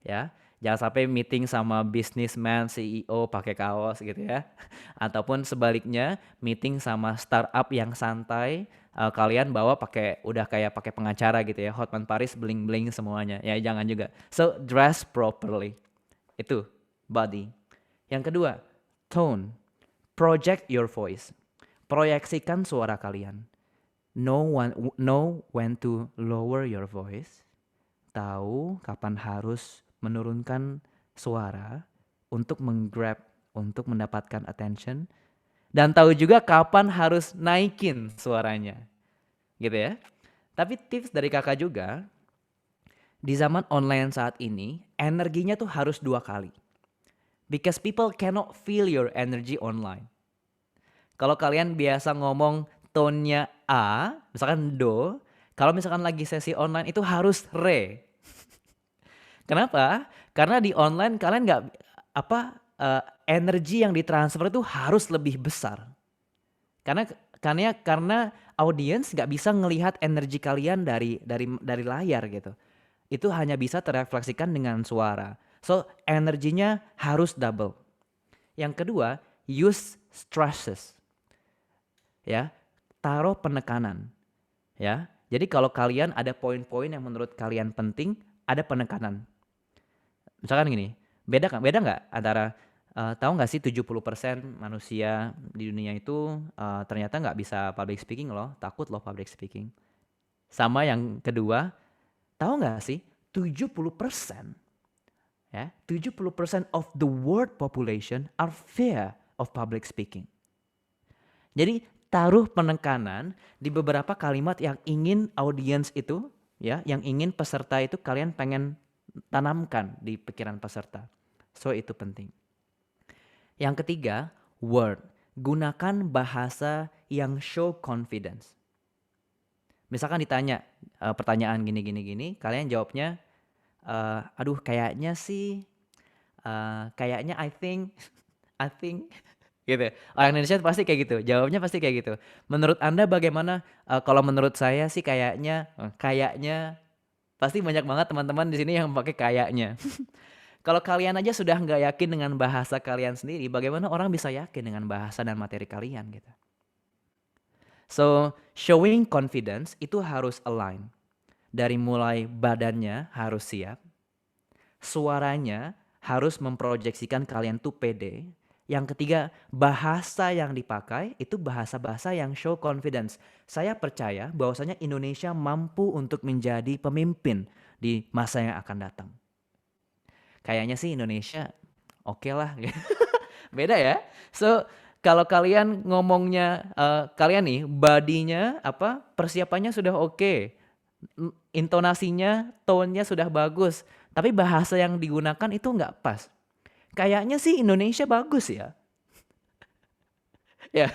Ya. Jangan sampai meeting sama businessman, CEO pakai kaos gitu ya. Ataupun sebaliknya, meeting sama startup yang santai, kalian bawa pakai pengacara gitu ya. Hotman Paris bling-bling semuanya. Ya jangan juga. So, dress properly. Itu body. Yang kedua, tone. Project your voice. Proyeksikan suara kalian. know when to lower your voice, tahu kapan harus menurunkan suara untuk menggrab, untuk mendapatkan attention, dan tahu juga kapan harus naikin suaranya, gitu ya. Tapi tips dari kakak juga, di zaman online saat ini, energinya tuh harus 2 kali. Because people cannot feel your energy online. Kalau kalian biasa ngomong tone-nya A, misalkan do, kalau misalkan lagi sesi online itu harus re. Kenapa? Karena di online kalian nggak energi yang ditransfer itu harus lebih besar. Karena audiens nggak bisa ngelihat energi kalian dari layar gitu. Itu hanya bisa terefleksikan dengan suara. So energinya harus double. Yang kedua, use stresses. Ya, taruh penekanan. Ya, jadi kalau kalian ada poin-poin yang menurut kalian penting, ada penekanan. Misalkan gini, beda nggak antara tahu nggak sih 70% manusia di dunia itu ternyata nggak bisa public speaking loh, takut loh public speaking. Sama yang kedua, tahu nggak sih 70% ya, 70% of the world population are fear of public speaking. Jadi taruh penekanan di beberapa kalimat yang ingin audiens itu ya, yang ingin peserta itu kalian pengen tanamkan di pikiran peserta. So itu penting. Yang ketiga, word. Gunakan bahasa yang show confidence. Misalkan ditanya pertanyaan gini, kalian jawabnya, aduh kayaknya sih, kayaknya I think, gitu. Orang Indonesia pasti kayak gitu, jawabnya pasti kayak gitu. Menurut Anda bagaimana? Kalau menurut saya sih kayaknya, pasti banyak banget teman-teman di sini yang pakai kayaknya. Kalau kalian aja sudah nggak yakin dengan bahasa kalian sendiri, bagaimana orang bisa yakin dengan bahasa dan materi kalian gitu? So, showing confidence itu harus align. Dari mulai badannya harus siap, suaranya harus memproyeksikan kalian tuh pede. Yang ketiga, bahasa yang dipakai itu bahasa-bahasa yang show confidence. Saya percaya bahwasanya Indonesia mampu untuk menjadi pemimpin di masa yang akan datang. Kayaknya sih Indonesia oke lah. Beda ya. So, kalau kalian ngomongnya, kalian nih badinya persiapannya sudah oke. Intonasinya, tone-nya sudah bagus. Tapi bahasa yang digunakan itu nggak pas. Kayaknya sih Indonesia bagus ya. Ya.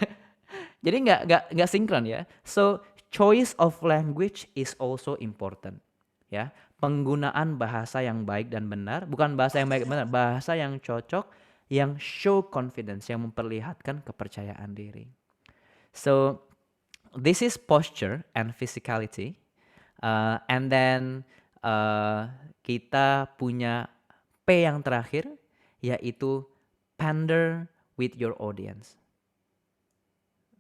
Jadi nggak sinkron ya. So, choice of language is also important. Ya. Penggunaan bahasa yang baik dan benar, bukan bahasa yang baik dan benar, bahasa yang cocok, yang show confidence, yang memperlihatkan kepercayaan diri. So, this is posture and physicality. And then kita punya P yang terakhir, yaitu pander with your audience.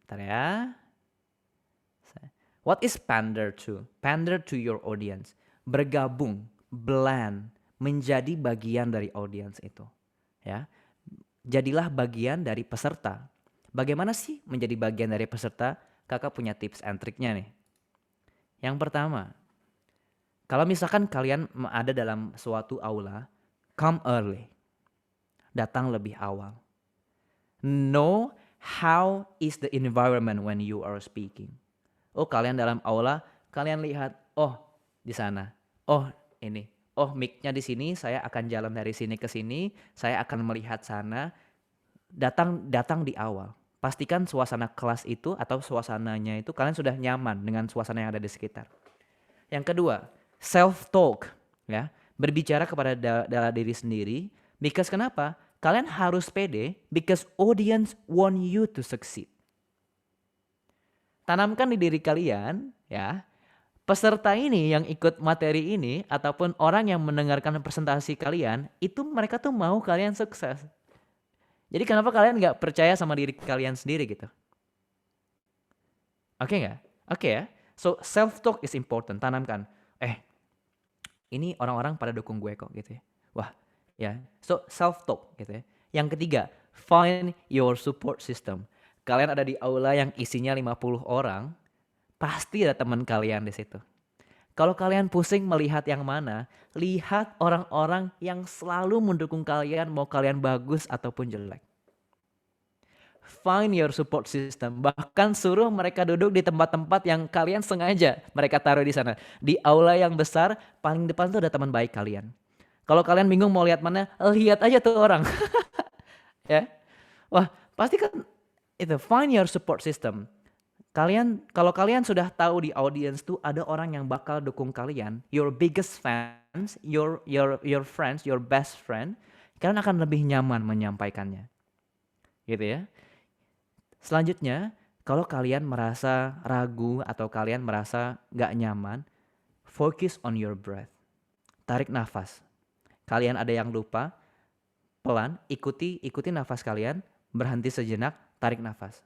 Bentar ya. What is pander to? Pander to your audience. Bergabung, blend, menjadi bagian dari audience itu. Ya, jadilah bagian dari peserta. Bagaimana sih menjadi bagian dari peserta? Kakak punya tips and triknya nih. Yang pertama, kalau misalkan kalian ada dalam suatu aula, come early. Datang lebih awal. Know how is the environment when you are speaking. Oh, kalian dalam aula, kalian lihat, oh di sana, oh ini, oh mic-nya di sini, saya akan jalan dari sini ke sini, saya akan melihat sana. Datang di awal. Pastikan suasana kelas itu atau suasananya itu kalian sudah nyaman dengan suasana yang ada di sekitar. Yang kedua, self-talk, ya, berbicara kepada diri sendiri. Because kenapa? Kalian harus pede because audience want you to succeed. Tanamkan di diri kalian, ya, peserta ini yang ikut materi ini ataupun orang yang mendengarkan presentasi kalian, itu mereka tuh mau kalian sukses. Jadi kenapa kalian nggak percaya sama diri kalian sendiri gitu? Oke nggak? Oke ya. So self-talk is important. Tanamkan. Ini orang-orang pada dukung gue kok gitu ya. Wah ya. So self-talk gitu ya. Yang ketiga, find your support system. Kalian ada di aula yang isinya 50 orang. pasti ada teman kalian di situ. Kalau kalian pusing melihat yang mana, lihat orang-orang yang selalu mendukung kalian, mau kalian bagus ataupun jelek. Find your support system. Bahkan suruh mereka duduk di tempat-tempat yang kalian sengaja mereka taruh di sana. Di aula yang besar, paling depan tuh ada teman baik kalian. Kalau kalian bingung mau lihat mana, lihat aja tuh orang. Ya. Wah, pasti kan itu find your support system. Kalau kalian sudah tahu di audience tuh ada orang yang bakal dukung kalian, your biggest fans, your friends, your best friend, kalian akan lebih nyaman menyampaikannya. Gitu ya. Selanjutnya, kalau kalian merasa ragu atau kalian merasa gak nyaman, focus on your breath. Tarik nafas. Kalian ada yang lupa, pelan, ikuti nafas kalian, berhenti sejenak, tarik nafas.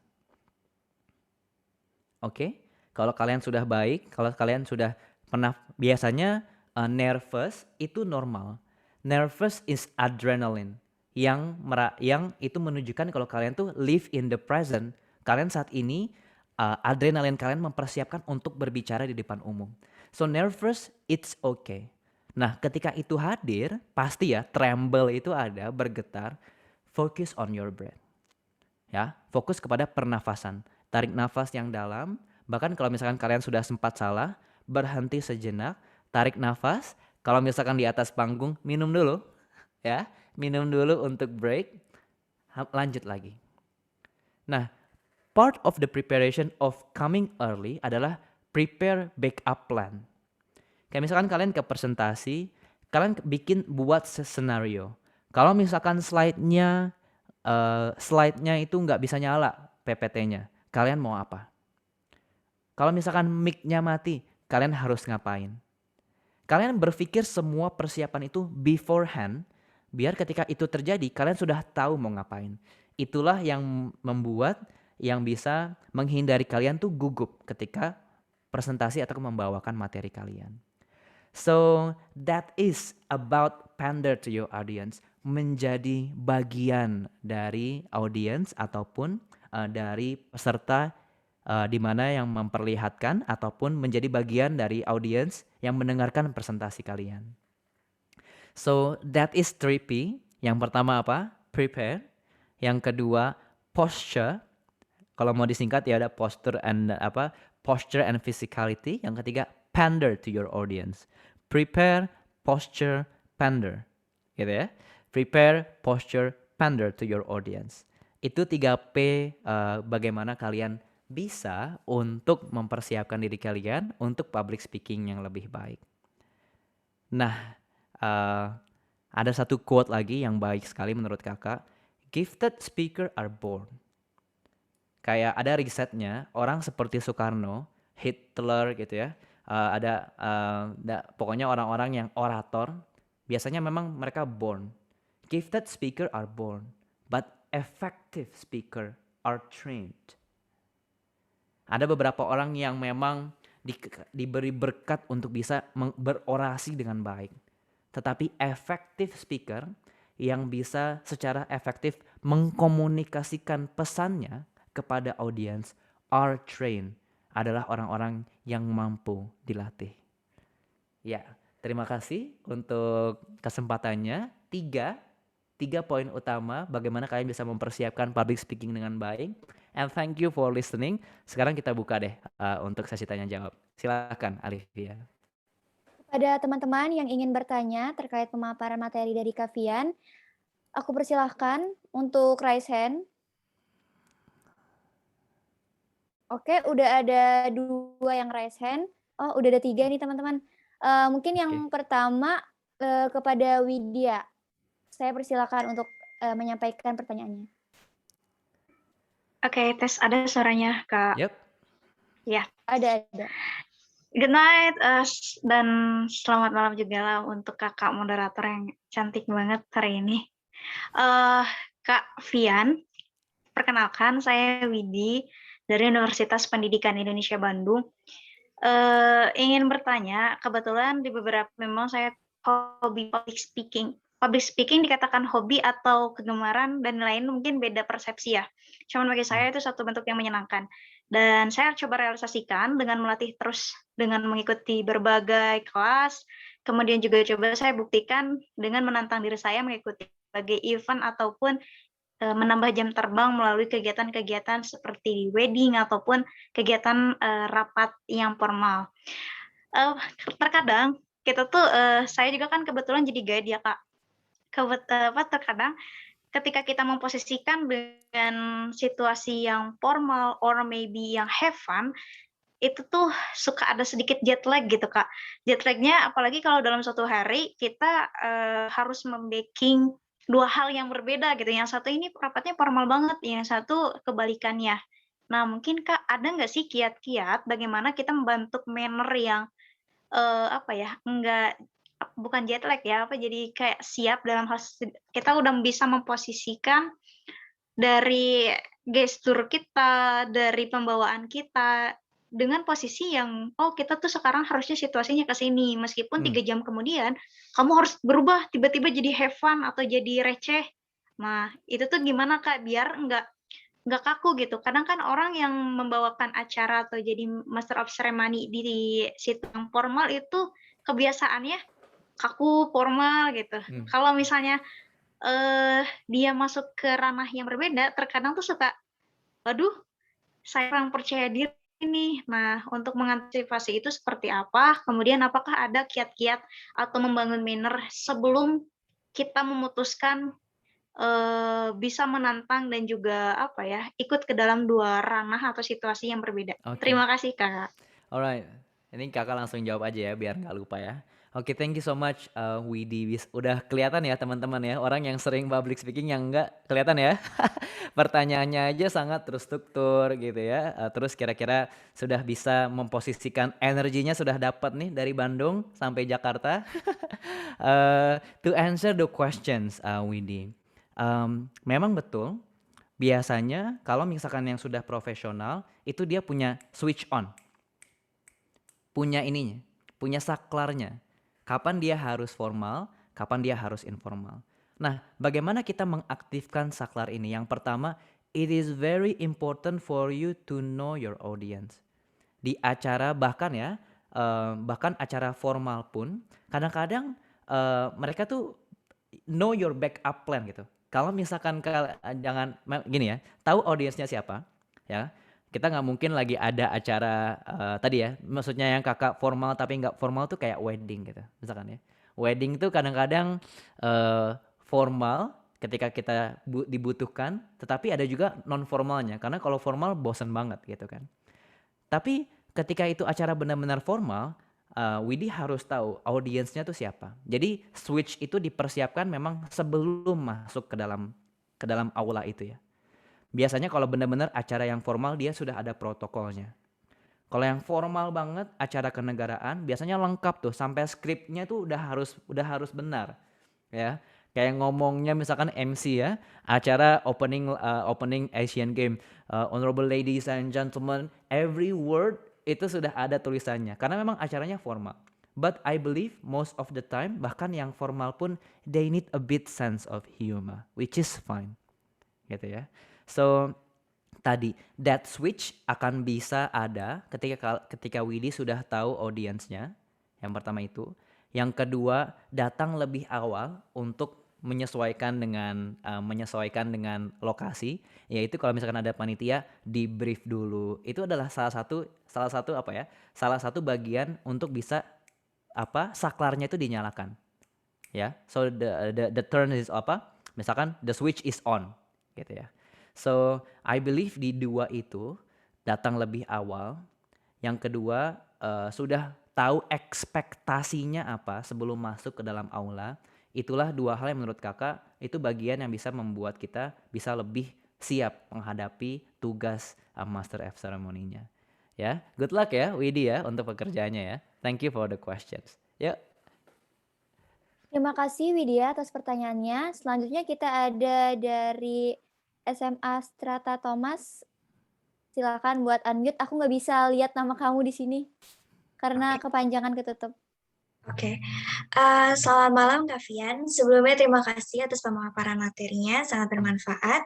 Oke? Kalau kalian sudah baik, kalau kalian sudah pernah, biasanya nervous itu normal. Nervous is adrenaline. Yang itu menunjukkan kalau kalian tuh live in the present. Kalian saat ini adrenalin kalian mempersiapkan untuk berbicara di depan umum. So nervous, it's okay. Nah, ketika itu hadir, pasti ya tremble itu ada, bergetar. Focus on your breath. Ya, fokus kepada pernafasan. Tarik nafas yang dalam. Bahkan kalau misalkan kalian sudah sempat salah, berhenti sejenak, tarik nafas. Kalau misalkan di atas panggung, minum dulu, ya. Minum dulu untuk break, lanjut lagi. Nah, part of the preparation of coming early adalah prepare backup plan. Kayak misalkan kalian ke presentasi, kalian buat scenario. Kalau misalkan slide-nya itu nggak bisa nyala PPT-nya, kalian mau apa? Kalau misalkan mic-nya mati, kalian harus ngapain? Kalian berpikir semua persiapan itu beforehand, biar ketika itu terjadi, kalian sudah tahu mau ngapain. Itulah yang membuat, yang bisa menghindari kalian tuh gugup ketika presentasi atau membawakan materi kalian. So, that is about pander to your audience. Menjadi bagian dari audience ataupun dari peserta di mana yang memperlihatkan ataupun menjadi bagian dari audience yang mendengarkan presentasi kalian. So that is 3P. Yang pertama apa? Prepare. Yang kedua posture. Kalau mau disingkat ya ada posture and physicality. Yang ketiga pander to your audience. Prepare, posture, pander. Gitu ya. Prepare, posture, pander to your audience. Itu 3P bagaimana kalian bisa untuk mempersiapkan diri kalian untuk public speaking yang lebih baik. Nah, ada satu quote lagi yang baik sekali menurut kakak. Gifted speaker are born. Kayak ada risetnya, orang seperti Soekarno, Hitler gitu ya. Pokoknya orang-orang yang orator, biasanya memang mereka born. Gifted speaker are born, but effective speaker are trained. Ada beberapa orang yang memang diberi berkat untuk bisa berorasi dengan baik. Tetapi effective speaker yang bisa secara efektif mengkomunikasikan pesannya kepada audiens are trained, adalah orang-orang yang mampu dilatih. Ya, terima kasih untuk kesempatannya. Tiga poin utama bagaimana kalian bisa mempersiapkan public speaking dengan baik. And thank you for listening. Sekarang kita buka deh untuk sesi tanya jawab. Silakan Alivia. Pada teman-teman yang ingin bertanya terkait pemaparan materi dari Kavian, aku persilahkan untuk raise hand. Oke, udah ada 2 yang raise hand. Oh, udah ada 3 nih teman-teman. Mungkin yang pertama kepada Widya. Saya persilakan untuk menyampaikan pertanyaannya. Oke, tes ada suaranya, Kak. Yep. Ya. Ada. Good night dan selamat malam juga lah untuk kakak moderator yang cantik banget hari ini. Kak Vian, perkenalkan saya Widi dari Universitas Pendidikan Indonesia Bandung. Ingin bertanya, kebetulan di beberapa memang saya hobi public speaking public speaking dikatakan hobi atau kegemaran dan lain mungkin beda persepsi ya. Cuman bagi saya itu satu bentuk yang menyenangkan. Dan saya coba realisasikan dengan melatih terus dengan mengikuti berbagai kelas. Kemudian juga coba saya buktikan dengan menantang diri saya mengikuti berbagai event ataupun menambah jam terbang melalui kegiatan-kegiatan seperti wedding ataupun kegiatan rapat yang formal. Terkadang kita tuh saya juga kan kebetulan jadi guide ya Kak. Terkadang ketika kita memposisikan dengan situasi yang formal or maybe yang have fun, itu tuh suka ada sedikit jet lag gitu Kak. Jet lag-nya apalagi kalau dalam suatu hari kita harus membaking dua hal yang berbeda gitu. Yang satu ini rapatnya formal banget, yang satu kebalikannya. Nah mungkin Kak ada nggak sih kiat-kiat bagaimana kita membentuk manner yang apa ya, bukan jet lag ya, jadi kayak siap dalam hal kita udah bisa memposisikan dari gestur kita, dari pembawaan kita, dengan posisi yang, oh kita tuh sekarang harusnya situasinya ke sini, meskipun 3 jam kemudian, kamu harus berubah tiba-tiba jadi have fun atau jadi receh. Nah, itu tuh gimana Kak, biar nggak kaku gitu. Kadang kan orang yang membawakan acara atau jadi master of ceremony di situ yang formal itu kebiasaannya kaku, formal gitu. Kalau misalnya dia masuk ke ranah yang berbeda, terkadang tuh suka, waduh, saya kurang percaya diri nih. Nah, untuk mengantisipasi itu seperti apa? Kemudian apakah ada kiat-kiat atau membangun manner sebelum kita memutuskan bisa menantang dan juga apa ya, ikut ke dalam dua ranah atau situasi yang berbeda. Oke. Terima kasih Kak. Alright, ini Kakak langsung jawab aja ya biar nggak lupa ya. Oke, thank you so much Widi. Udah kelihatan ya teman-teman ya, orang yang sering public speaking yang nggak kelihatan ya. Pertanyaannya aja sangat terstruktur gitu ya. Terus kira-kira sudah bisa memposisikan energinya sudah dapat nih dari Bandung sampai Jakarta. To answer the questions Widi. Memang betul, biasanya kalau misalkan yang sudah profesional itu dia punya switch on. Punya ininya, punya saklarnya. Kapan dia harus formal, kapan dia harus informal. Nah, bagaimana kita mengaktifkan saklar ini? Yang pertama, it is very important for you to know your audience. Di acara bahkan ya, bahkan acara formal pun, kadang-kadang mereka tuh know your backup plan gitu. Kalau misalkan jangan gini ya, tahu audiensnya siapa, ya. Kita nggak mungkin lagi ada acara tadi ya, maksudnya yang kakak formal tapi nggak formal tuh kayak wedding gitu, misalkan ya. Wedding tuh kadang-kadang formal ketika kita dibutuhkan, tetapi ada juga non formalnya, karena kalau formal bosen banget gitu kan. Tapi ketika itu acara benar-benar formal, Widi harus tahu audiensnya tuh siapa. Jadi switch itu dipersiapkan memang sebelum masuk ke dalam aula itu ya. Biasanya kalau benar-benar acara yang formal dia sudah ada protokolnya. Kalau yang formal banget acara kenegaraan biasanya lengkap tuh sampai skripnya tuh udah harus benar ya. Kayak ngomongnya misalkan MC ya, acara opening Asian Game, honorable ladies and gentlemen, every word itu sudah ada tulisannya karena memang acaranya formal. But I believe most of the time bahkan yang formal pun they need a bit sense of humor, which is fine. Gitu ya. So tadi that switch akan bisa ada ketika Widi sudah tahu audiensnya. Yang pertama itu. Yang kedua, datang lebih awal untuk menyesuaikan dengan lokasi, yaitu kalau misalkan ada panitia di brief dulu. Itu adalah salah satu bagian untuk bisa saklarnya itu dinyalakan. Ya. So the turn is misalkan the switch is on gitu ya. So, I believe di dua itu datang lebih awal. Yang kedua, sudah tahu ekspektasinya apa sebelum masuk ke dalam aula. Itulah dua hal yang menurut kakak itu bagian yang bisa membuat kita bisa lebih siap menghadapi tugas Master of Ceremony-nya. Ya, good luck ya Widi ya untuk pekerjaannya ya. Thank you for the questions. Yuk. Terima kasih Widya atas pertanyaannya. Selanjutnya kita ada dari SMA Strata Thomas, silakan buat unmute. Aku nggak bisa lihat nama kamu di sini karena kepanjangan ketutup. Oke, selamat malam Kak Fian. Sebelumnya terima kasih atas pemaparan materinya, sangat bermanfaat.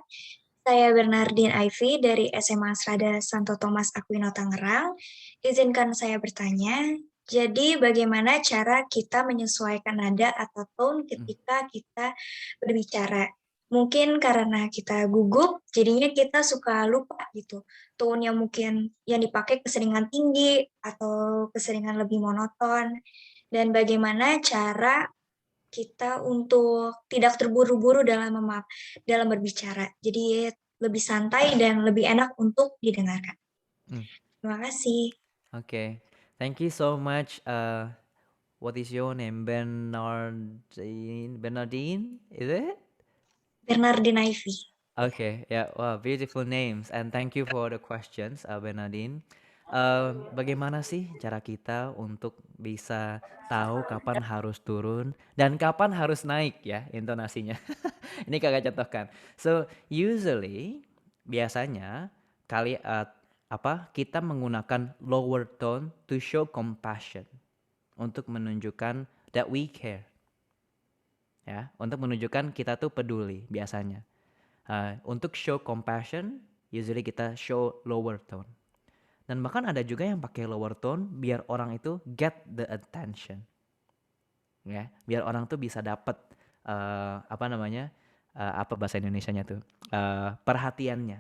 Saya Bernardine Ivy dari SMA Strada Santo Thomas Aquino Tangerang. Izinkan saya bertanya, jadi bagaimana cara kita menyesuaikan nada atau tone ketika kita berbicara? Mungkin karena kita gugup, jadinya kita suka lupa gitu. Tone yang mungkin yang dipakai keseringan tinggi atau keseringan lebih monoton. Dan bagaimana cara kita untuk tidak terburu-buru dalam berbicara. Jadi lebih santai dan lebih enak untuk didengarkan. Hmm. Terima kasih. Okay, thank you so much. What is your name? Bernardine, is it? Bernardine Ivy. Okay, yeah, wow, beautiful names, and thank you for the questions, Bernardine. Bagaimana sih cara kita untuk bisa tahu kapan harus turun dan kapan harus naik ya intonasinya? Ini kakak contohkan. So usually biasanya kita menggunakan lower tone to show compassion untuk menunjukkan that we care. Ya, untuk menunjukkan kita tuh peduli biasanya. Untuk show compassion, usually kita show lower tone. Dan bahkan ada juga yang pakai lower tone biar orang itu get the attention. Ya, biar orang tuh bisa dapat apa bahasa Indonesianya tuh? Perhatiannya.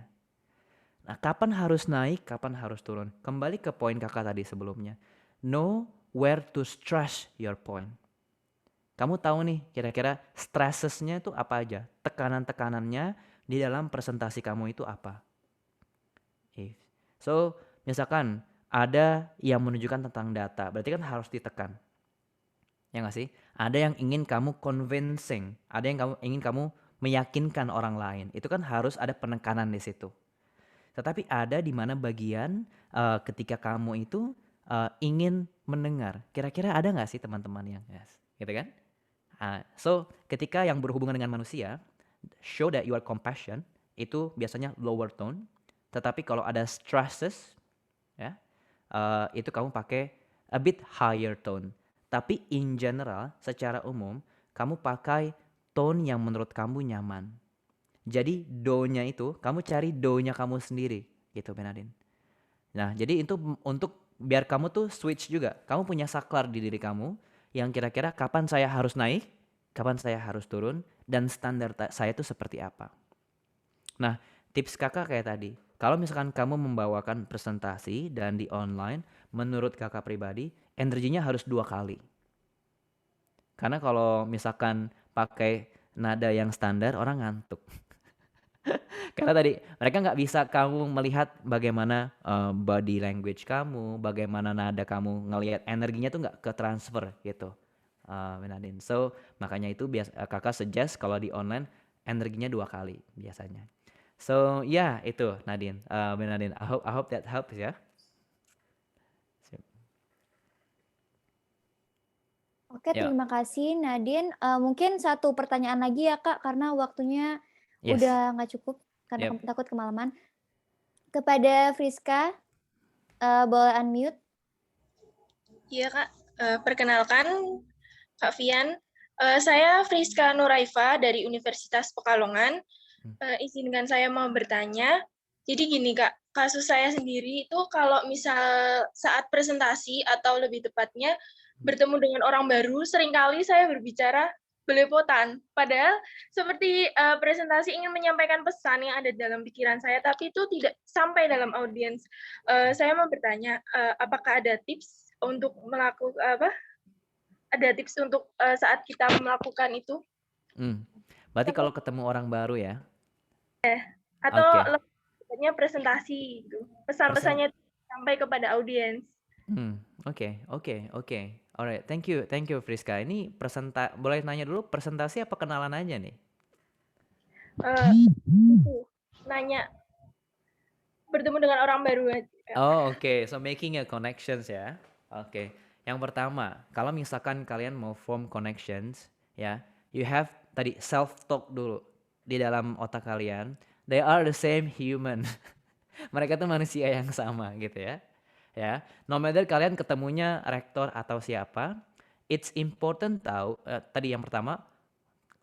Nah, kapan harus naik, kapan harus turun? Kembali ke poin kakak tadi sebelumnya. Know where to stress your point. Kamu tahu nih kira-kira stresses-nya itu apa aja? Tekanan-tekanannya di dalam presentasi kamu itu apa? So, misalkan ada yang menunjukkan tentang data, berarti kan harus ditekan. Ya nggak sih? Ada yang ingin kamu convincing, ada yang ingin kamu meyakinkan orang lain. Itu kan harus ada penekanan di situ. Tetapi ada di mana bagian ketika kamu itu ingin mendengar. Kira-kira ada nggak sih teman-teman yang gitu kan? So, ketika yang berhubungan dengan manusia, show that you are compassion, itu biasanya lower tone. Tetapi kalau ada stresses, ya, itu kamu pakai a bit higher tone. Tapi in general, secara umum, kamu pakai tone yang menurut kamu nyaman. Jadi do-nya itu, kamu cari do-nya kamu sendiri, gitu Bernardine. Nah, jadi itu untuk biar kamu tuh switch juga. Kamu punya saklar di diri kamu, yang kira-kira kapan saya harus naik, kapan saya harus turun, dan standar saya itu seperti apa. Nah, tips kakak kayak tadi. Kalau misalkan kamu membawakan presentasi dan di online, menurut kakak pribadi, energinya harus 2 kali. Karena kalau misalkan pakai nada yang standar, orang ngantuk. Karena tadi mereka nggak bisa kamu melihat bagaimana body language kamu, bagaimana nada kamu ngelihat energinya tuh nggak ke transfer gitu, Nadine. So makanya itu kakak suggest kalau di online energinya 2 kali biasanya. So ya itu Nadine, Nadine. I hope that helps ya. Oke, terima kasih Nadine. Mungkin satu pertanyaan lagi ya Kak, karena waktunya udah nggak cukup karena takut kemalaman. Kepada Friska, boleh unmute? Iya Kak, perkenalkan Kak Fian. Saya Friska Nuraifa dari Universitas Pekalongan. Izinkan saya mau bertanya. Jadi gini Kak, kasus saya sendiri itu kalau misal saat presentasi atau lebih tepatnya bertemu dengan orang baru, seringkali saya berbicara belepotan. Padahal seperti presentasi ingin menyampaikan pesan yang ada dalam pikiran saya, tapi itu tidak sampai dalam audiens. Saya mau bertanya, apakah ada tips untuk melakukan ada tips untuk saat kita melakukan itu? Berarti kalau ketemu orang baru ya? Atau lebihnya presentasi gitu. Pesan-pesannya sampai kepada audiens. Oke. Alright, thank you Friska. Ini boleh nanya dulu presentasi apa kenalan aja nih? Nanya bertemu dengan orang baru aja. Oh, oke. So making a connections ya. Oke. Yang pertama, kalau misalkan kalian mau form connections, ya, you have tadi self talk dulu di dalam otak kalian. They are the same human. Mereka tuh manusia yang sama gitu ya. Ya, no matter kalian ketemunya rektor atau siapa, it's important tahu, tadi yang pertama,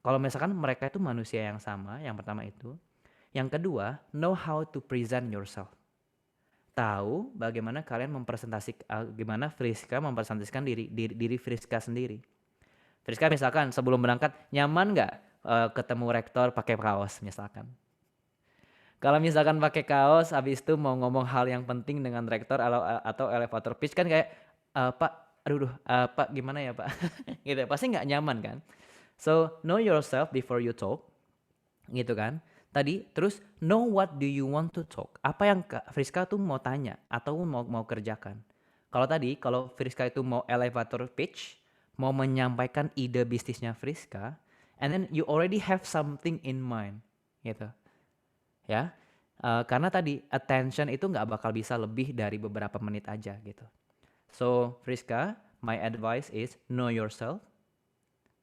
kalau misalkan mereka itu manusia yang sama, yang pertama itu. Yang kedua, know how to present yourself. Tahu bagaimana kalian gimana Friska mempresentasikan diri Friska sendiri. Friska misalkan sebelum berangkat, nyaman nggak ketemu rektor pakai kaos misalkan. Kalau misalkan pakai kaos, habis itu mau ngomong hal yang penting dengan rektor atau elevator pitch kan kayak, Pak, Pak gimana ya Pak? Gitu, pasti nggak nyaman kan? So, know yourself before you talk, gitu kan? Tadi, terus know what do you want to talk. Apa yang Friska tuh mau tanya atau mau kerjakan. Kalau Friska itu mau elevator pitch, mau menyampaikan ide bisnisnya Friska, and then you already have something in mind, gitu. Ya, karena tadi attention itu nggak bakal bisa lebih dari beberapa menit aja gitu. So Friska, my advice is know yourself,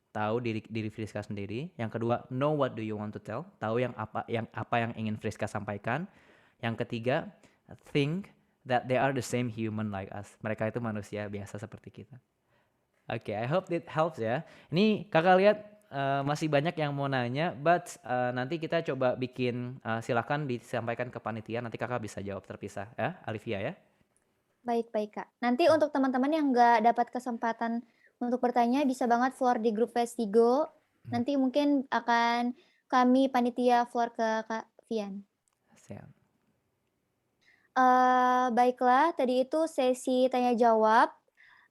tahu diri Friska sendiri. Yang kedua, know what do you want to tell, tahu apa yang ingin Friska sampaikan. Yang ketiga, think that they are the same human like us. Mereka itu manusia biasa seperti kita. Oke, I hope it helps ya. Ini kakak lihat masih banyak yang mau nanya, but nanti kita coba bikin, silakan disampaikan ke panitia, nanti kakak bisa jawab terpisah ya, Alivia ya. Baik, Kak. Nanti untuk teman-teman yang nggak dapat kesempatan untuk bertanya, bisa banget floor di grup Vestigo. Nanti mungkin akan kami panitia floor ke Kak Fian. Siap. Baiklah, tadi itu sesi tanya jawab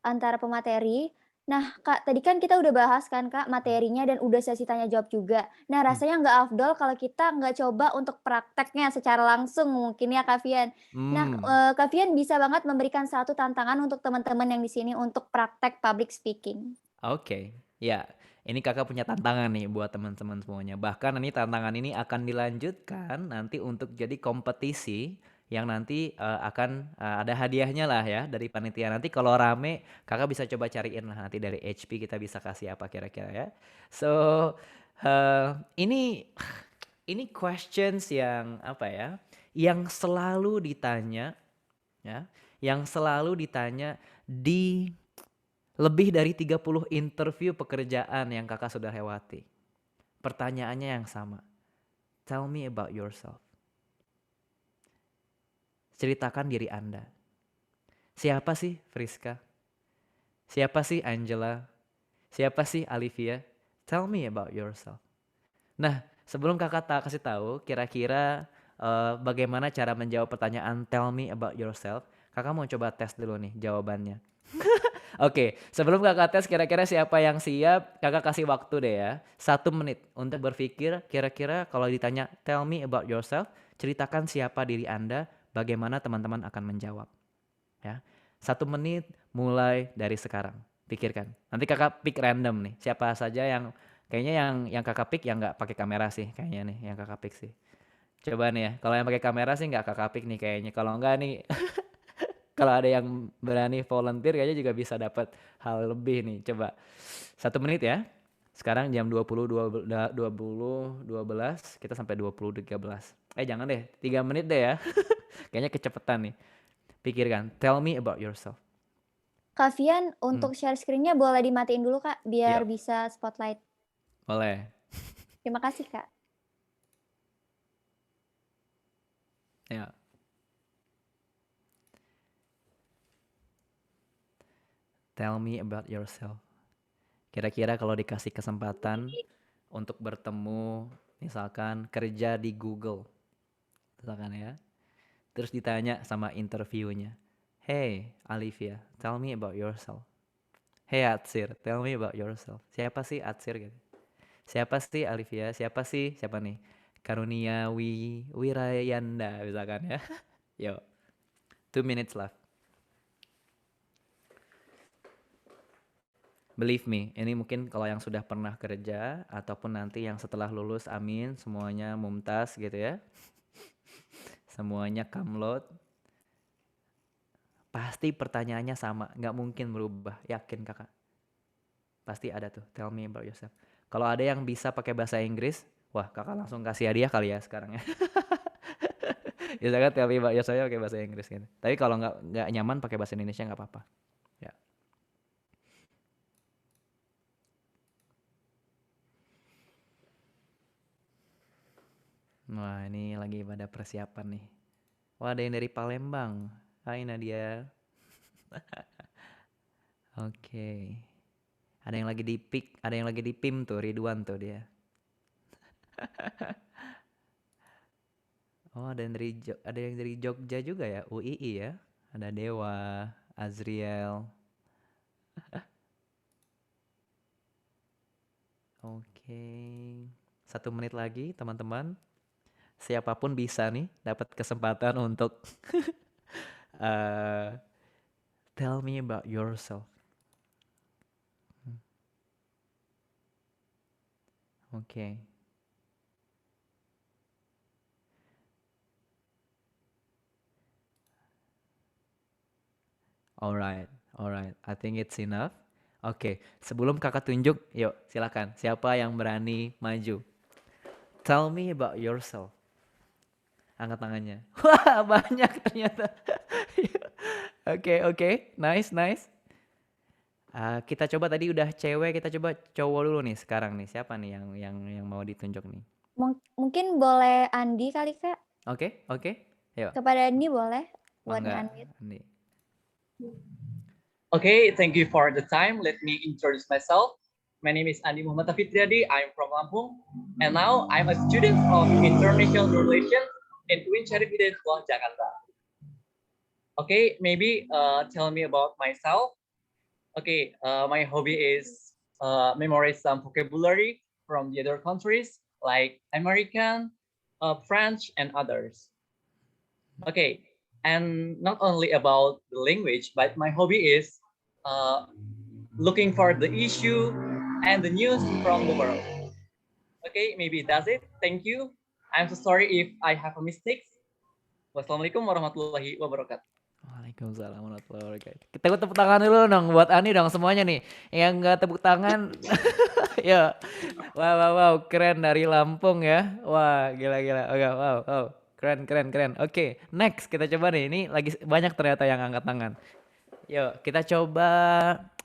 antara pemateri. Nah, Kak, tadi kan kita udah bahas kan, Kak, materinya dan udah sesi tanya jawab juga. Nah, rasanya nggak afdol kalau kita nggak coba untuk prakteknya secara langsung mungkin ya, Kak Fian. Nah, Kak Fian bisa banget memberikan satu tantangan untuk teman-teman yang di sini untuk praktek public speaking. Oke, ya. Ini kakak punya tantangan nih buat teman-teman semuanya. Bahkan tantangan ini akan dilanjutkan nanti untuk jadi kompetisi yang nanti akan ada hadiahnya lah ya dari panitia. Nanti kalau rame kakak bisa coba cariin lah nanti dari HP kita bisa kasih apa kira-kira ya. So ini questions yang apa ya? Yang selalu ditanya ya, yang selalu ditanya di lebih dari 30 interview pekerjaan yang kakak sudah lewati. Pertanyaannya yang sama. Tell me about yourself. Ceritakan diri Anda. Siapa sih Friska? Siapa sih Angela? Siapa sih Alivia? Tell me about yourself. Nah, sebelum kakak kasih tahu kira-kira bagaimana cara menjawab pertanyaan tell me about yourself, kakak mau coba tes dulu nih jawabannya. Oke, sebelum kakak tes kira-kira siapa yang siap, kakak kasih waktu deh ya. 1 menit untuk berpikir kira-kira kalau ditanya tell me about yourself, ceritakan siapa diri Anda, bagaimana teman-teman akan menjawab. Ya, 1 menit mulai dari sekarang. Pikirkan. Nanti kakak pick random nih. Siapa saja yang kayaknya yang kakak pick yang nggak pakai kamera sih kayaknya nih yang kakak pick sih. Coba nih ya. Kalau yang pakai kamera sih nggak kakak pick nih kayaknya. Kalau enggak nih kalau ada yang berani volunteer kayaknya juga bisa dapat hal lebih nih. Coba 1 menit ya. Sekarang jam 20.12 kita sampai 20.13. Jangan deh, 3 menit deh ya. Kayaknya kecepatan nih. Pikirkan, tell me about yourself. Kak Fian, untuk share screen-nya boleh dimatiin dulu, Kak, biar bisa spotlight. Boleh. Terima kasih, Kak. Ya. Tell me about yourself. Kira-kira kalau dikasih kesempatan untuk bertemu, misalkan kerja di Google, misalkan ya, terus ditanya sama interviewnya, hey Alivia, tell me about yourself. Hey Atsir, tell me about yourself. Siapa sih Atsir gitu? Siapa sih Alivia? Siapa nih? Karunia Wirayanda misalkan ya. Yo, 2 minutes left. Believe me, ini mungkin kalau yang sudah pernah kerja ataupun nanti yang setelah lulus, amin, semuanya mumtaz gitu ya. Semuanya kamlot. Pasti pertanyaannya sama, nggak mungkin berubah, yakin kakak. Pasti ada tuh, tell me about yourself. Kalau ada yang bisa pakai bahasa Inggris, wah kakak langsung kasih hadiah kali ya sekarang ya. Misalkan tell me about yourself pakai bahasa Inggris gitu. Tapi kalau nggak nyaman pakai bahasa Indonesia nggak apa-apa. Ya. Wah, ini lagi pada persiapan nih. Wah, ada yang dari Palembang. Hai Nadia. Oke. Ada yang lagi di pick, ada yang lagi di PIM tuh, Ridwan tuh dia. Oh, ada yang dari Jogja juga ya, UII ya. Ada Dewa, Azriel. Oke. 1 menit lagi, teman-teman. Siapapun bisa nih dapat kesempatan untuk uh, tell me about yourself. Oke. Alright. I think it's enough. Oke, sebelum kakak tunjuk, yuk silakan. Siapa yang berani maju? Tell me about yourself. Angkat tangannya. Wah, banyak ternyata. Oke. Nice. Kita coba tadi udah cewek, kita coba cowok dulu nih sekarang nih. Siapa nih yang mau ditunjuk nih? Mungkin boleh Andi kali, Kak. Oke. Yuk. Kepada Andi boleh buat Mangga, nge-unmute. Andi. Okay, thank you for the time. Let me introduce myself. My name is Andi Muhammad Tafitriadi. I'm from Lampung, and now I'm a student of International Relations in UIN Syarif Hidayatullah, Jakarta. Okay, maybe tell me about myself. Okay, my hobby is memorize some vocabulary from the other countries like American, French, and others. Okay, and not only about the language, but my hobby is looking for the issue and the news from the world. Okay, maybe that's it. Thank you. I'm so sorry if I have a mistake. Wassalamualaikum warahmatullahi wabarakatuh. Waalaikumsalam warahmatullahi wabarakatuh. Kita tepuk tangan dulu dong buat Ani dong semuanya nih. Yang nggak tepuk tangan, ya. Wow, keren dari Lampung ya. Wah, gila. Oke, wow. Keren. Oke, next kita coba nih. Ini lagi banyak ternyata yang angkat tangan. Yuk, kita coba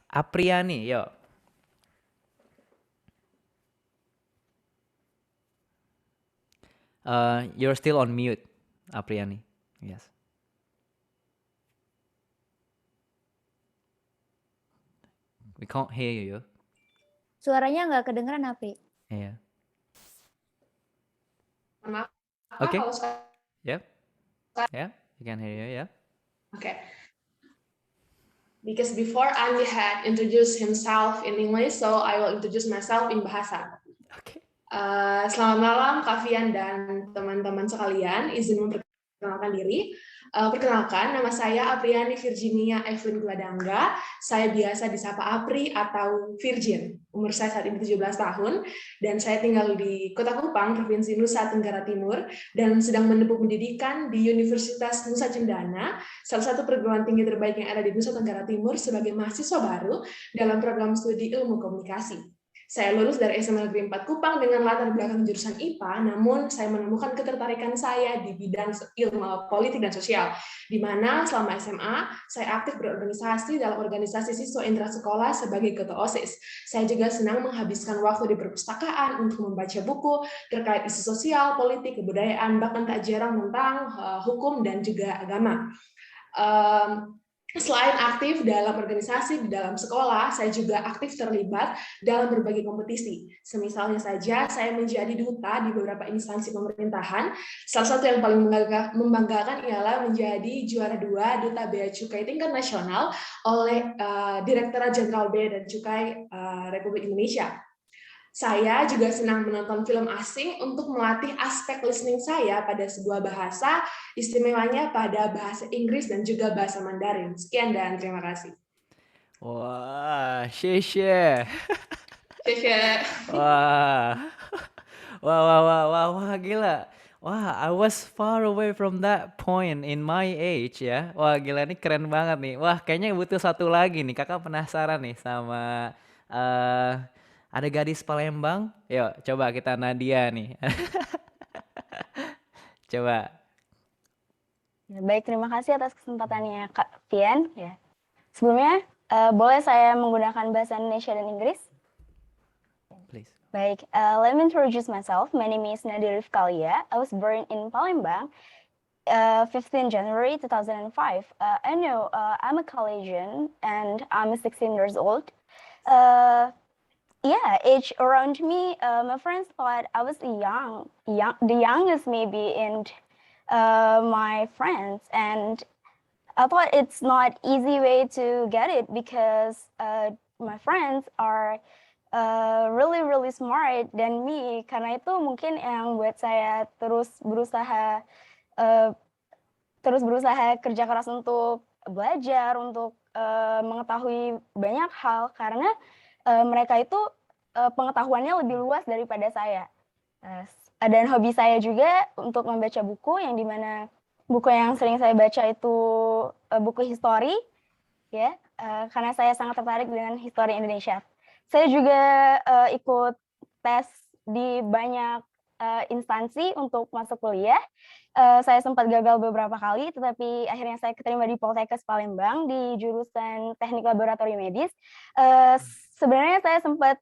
Apriani, yuk. You're still on mute, Apriani. Yes. We can't hear you. Suaranya nggak kedengeran, Apri. Iya. Maaf. Okay. Kalau saya... Yeah, you can hear you, yeah. Okay. Because before Andy had introduced himself in English, so I will introduce myself in bahasa. Okay. Selamat malam, Kak Fian dan teman-teman sekalian. Izin memperkenalkan diri. Perkenalkan, nama saya Apriani Virginia Evelyn Gladangga. Saya biasa disapa Apri atau Virgin. Umur saya saat ini 17 tahun, dan saya tinggal di Kota Kupang, Provinsi Nusa Tenggara Timur, dan sedang menempuh pendidikan di Universitas Nusa Cendana, salah satu perguruan tinggi terbaik yang ada di Nusa Tenggara Timur sebagai mahasiswa baru dalam program studi ilmu komunikasi. Saya lulus dari SMA Negeri 4 Kupang dengan latar belakang jurusan IPA, namun saya menemukan ketertarikan saya di bidang ilmu politik dan sosial, di mana selama SMA saya aktif berorganisasi dalam organisasi siswa intrasekolah sebagai ketua OSIS. Saya juga senang menghabiskan waktu di perpustakaan untuk membaca buku terkait isu sosial, politik, kebudayaan, bahkan tak jarang tentang hukum dan juga agama. Selain aktif dalam organisasi di dalam sekolah, saya juga aktif terlibat dalam berbagai kompetisi. Semisalnya saja, saya menjadi duta di beberapa instansi pemerintahan. Salah satu yang paling membanggakan ialah menjadi juara 2 Duta Bea Cukai tingkat nasional oleh Direktorat Jenderal Bea dan Cukai Republik Indonesia. Saya juga senang menonton film asing untuk melatih aspek listening saya pada sebuah bahasa, istimewanya pada bahasa Inggris dan juga bahasa Mandarin. Sekian dan terima kasih. Wah, Sheshe. Wah, gila. Wah, I was far away from that point in my age ya. Wah, gila, ini keren banget nih. Wah, kayaknya butuh satu lagi nih. Kakak penasaran nih sama... ada gadis Palembang, yuk coba kita Nadia nih. Coba. Ya, baik, terima kasih atas kesempatannya Kak Fian. Ya. Sebelumnya, boleh saya menggunakan bahasa Indonesia dan Inggris? please. Baik, let me introduce myself. My name is Nadia Rifkalia. I was born in Palembang, 15 January 2005. I know I'm a Collegian and I'm 16 years old. Yeah, age around me, my friends thought I was the youngest maybe in my friends, and I thought it's not easy way to get it because my friends are really smart than me. Karena itu mungkin yang buat saya terus berusaha kerja keras untuk belajar, untuk mengetahui banyak hal karena mereka itu pengetahuannya lebih luas daripada saya. Dan hobi saya juga untuk membaca buku, yang dimana buku yang sering saya baca itu buku histori, ya, karena saya sangat tertarik dengan histori Indonesia. Saya juga ikut tes di banyak instansi untuk masuk kuliah. Saya sempat gagal beberapa kali, tetapi akhirnya saya keterima di Poltekkes Palembang di jurusan Teknik Laboratorium Medis. Sebenarnya saya sempat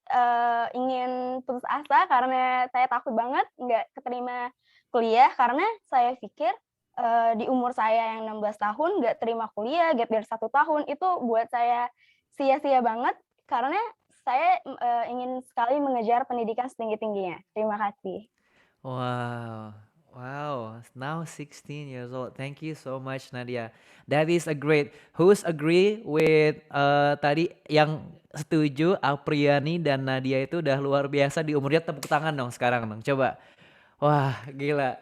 ingin putus asa karena saya takut banget nggak keterima kuliah, karena saya pikir di umur saya yang 16 tahun nggak terima kuliah, gap year 1 tahun, itu buat saya sia-sia banget karena saya ingin sekali mengejar pendidikan setinggi-tingginya. Terima kasih. Wow, now 16 years old. Thank you so much, Nadia. That is a great. Who's agree with tadi yang setuju Apriani dan Nadia itu udah luar biasa di umurnya, tepuk tangan dong sekarang dong. Coba. Wah, gila.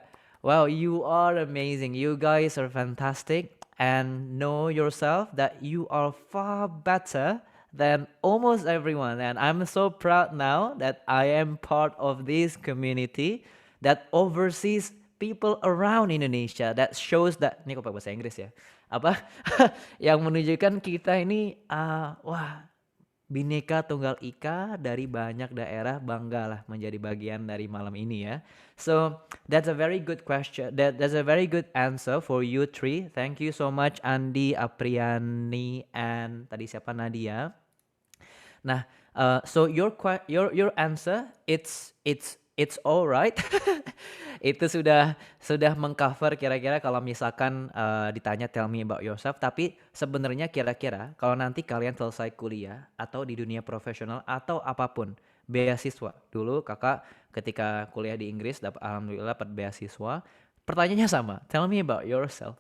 Wow, you are amazing. You guys are fantastic and know yourself that you are far better than almost everyone. And I'm so proud now that I am part of this community that oversees people around Indonesia. That shows that, ini kok pakai bahasa Inggris ya, apa yang menunjukkan kita ini wah, Bhinneka Tunggal Ika dari banyak daerah, banggalah menjadi bagian dari malam ini ya. So that's a very good question. That's a very good answer for you three. Thank you so much Andi, Apriani, and tadi siapa, Nadia. Nah, so your answer it's all right. Itu sudah mengcover kira-kira kalau misalkan ditanya tell me about yourself. Tapi sebenarnya kira-kira kalau nanti kalian selesai kuliah atau di dunia profesional atau apapun, beasiswa. Dulu kakak ketika kuliah di Inggris alhamdulillah dapat beasiswa. Pertanyaannya sama, tell me about yourself.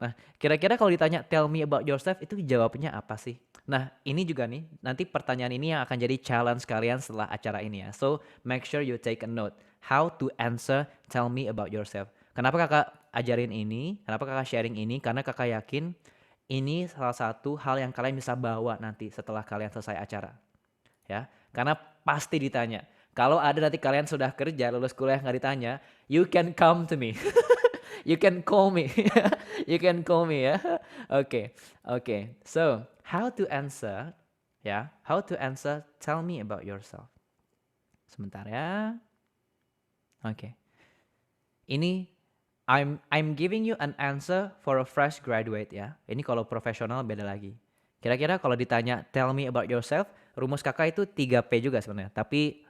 Nah, kira-kira kalau ditanya tell me about yourself itu jawabnya apa sih? Nah, ini juga nih, nanti pertanyaan ini yang akan jadi challenge kalian setelah acara ini ya. So, make sure you take a note. How to answer tell me about yourself. Kenapa kakak ajarin ini? Kenapa kakak sharing ini? Karena kakak yakin ini salah satu hal yang kalian bisa bawa nanti setelah kalian selesai acara. Ya, karena pasti ditanya. Kalau ada nanti kalian sudah kerja, lulus kuliah nggak ditanya, you can come to me. You can call me. You can call me ya. Okay. So, how to answer? Ya, how to answer? Tell me about yourself. Sebentar ya. Okay. Ini I'm giving you an answer for a fresh graduate ya. Ini kalau profesional beda lagi. Kira-kira kalau ditanya tell me about yourself, rumus kakak itu 3P juga sebenarnya. Tapi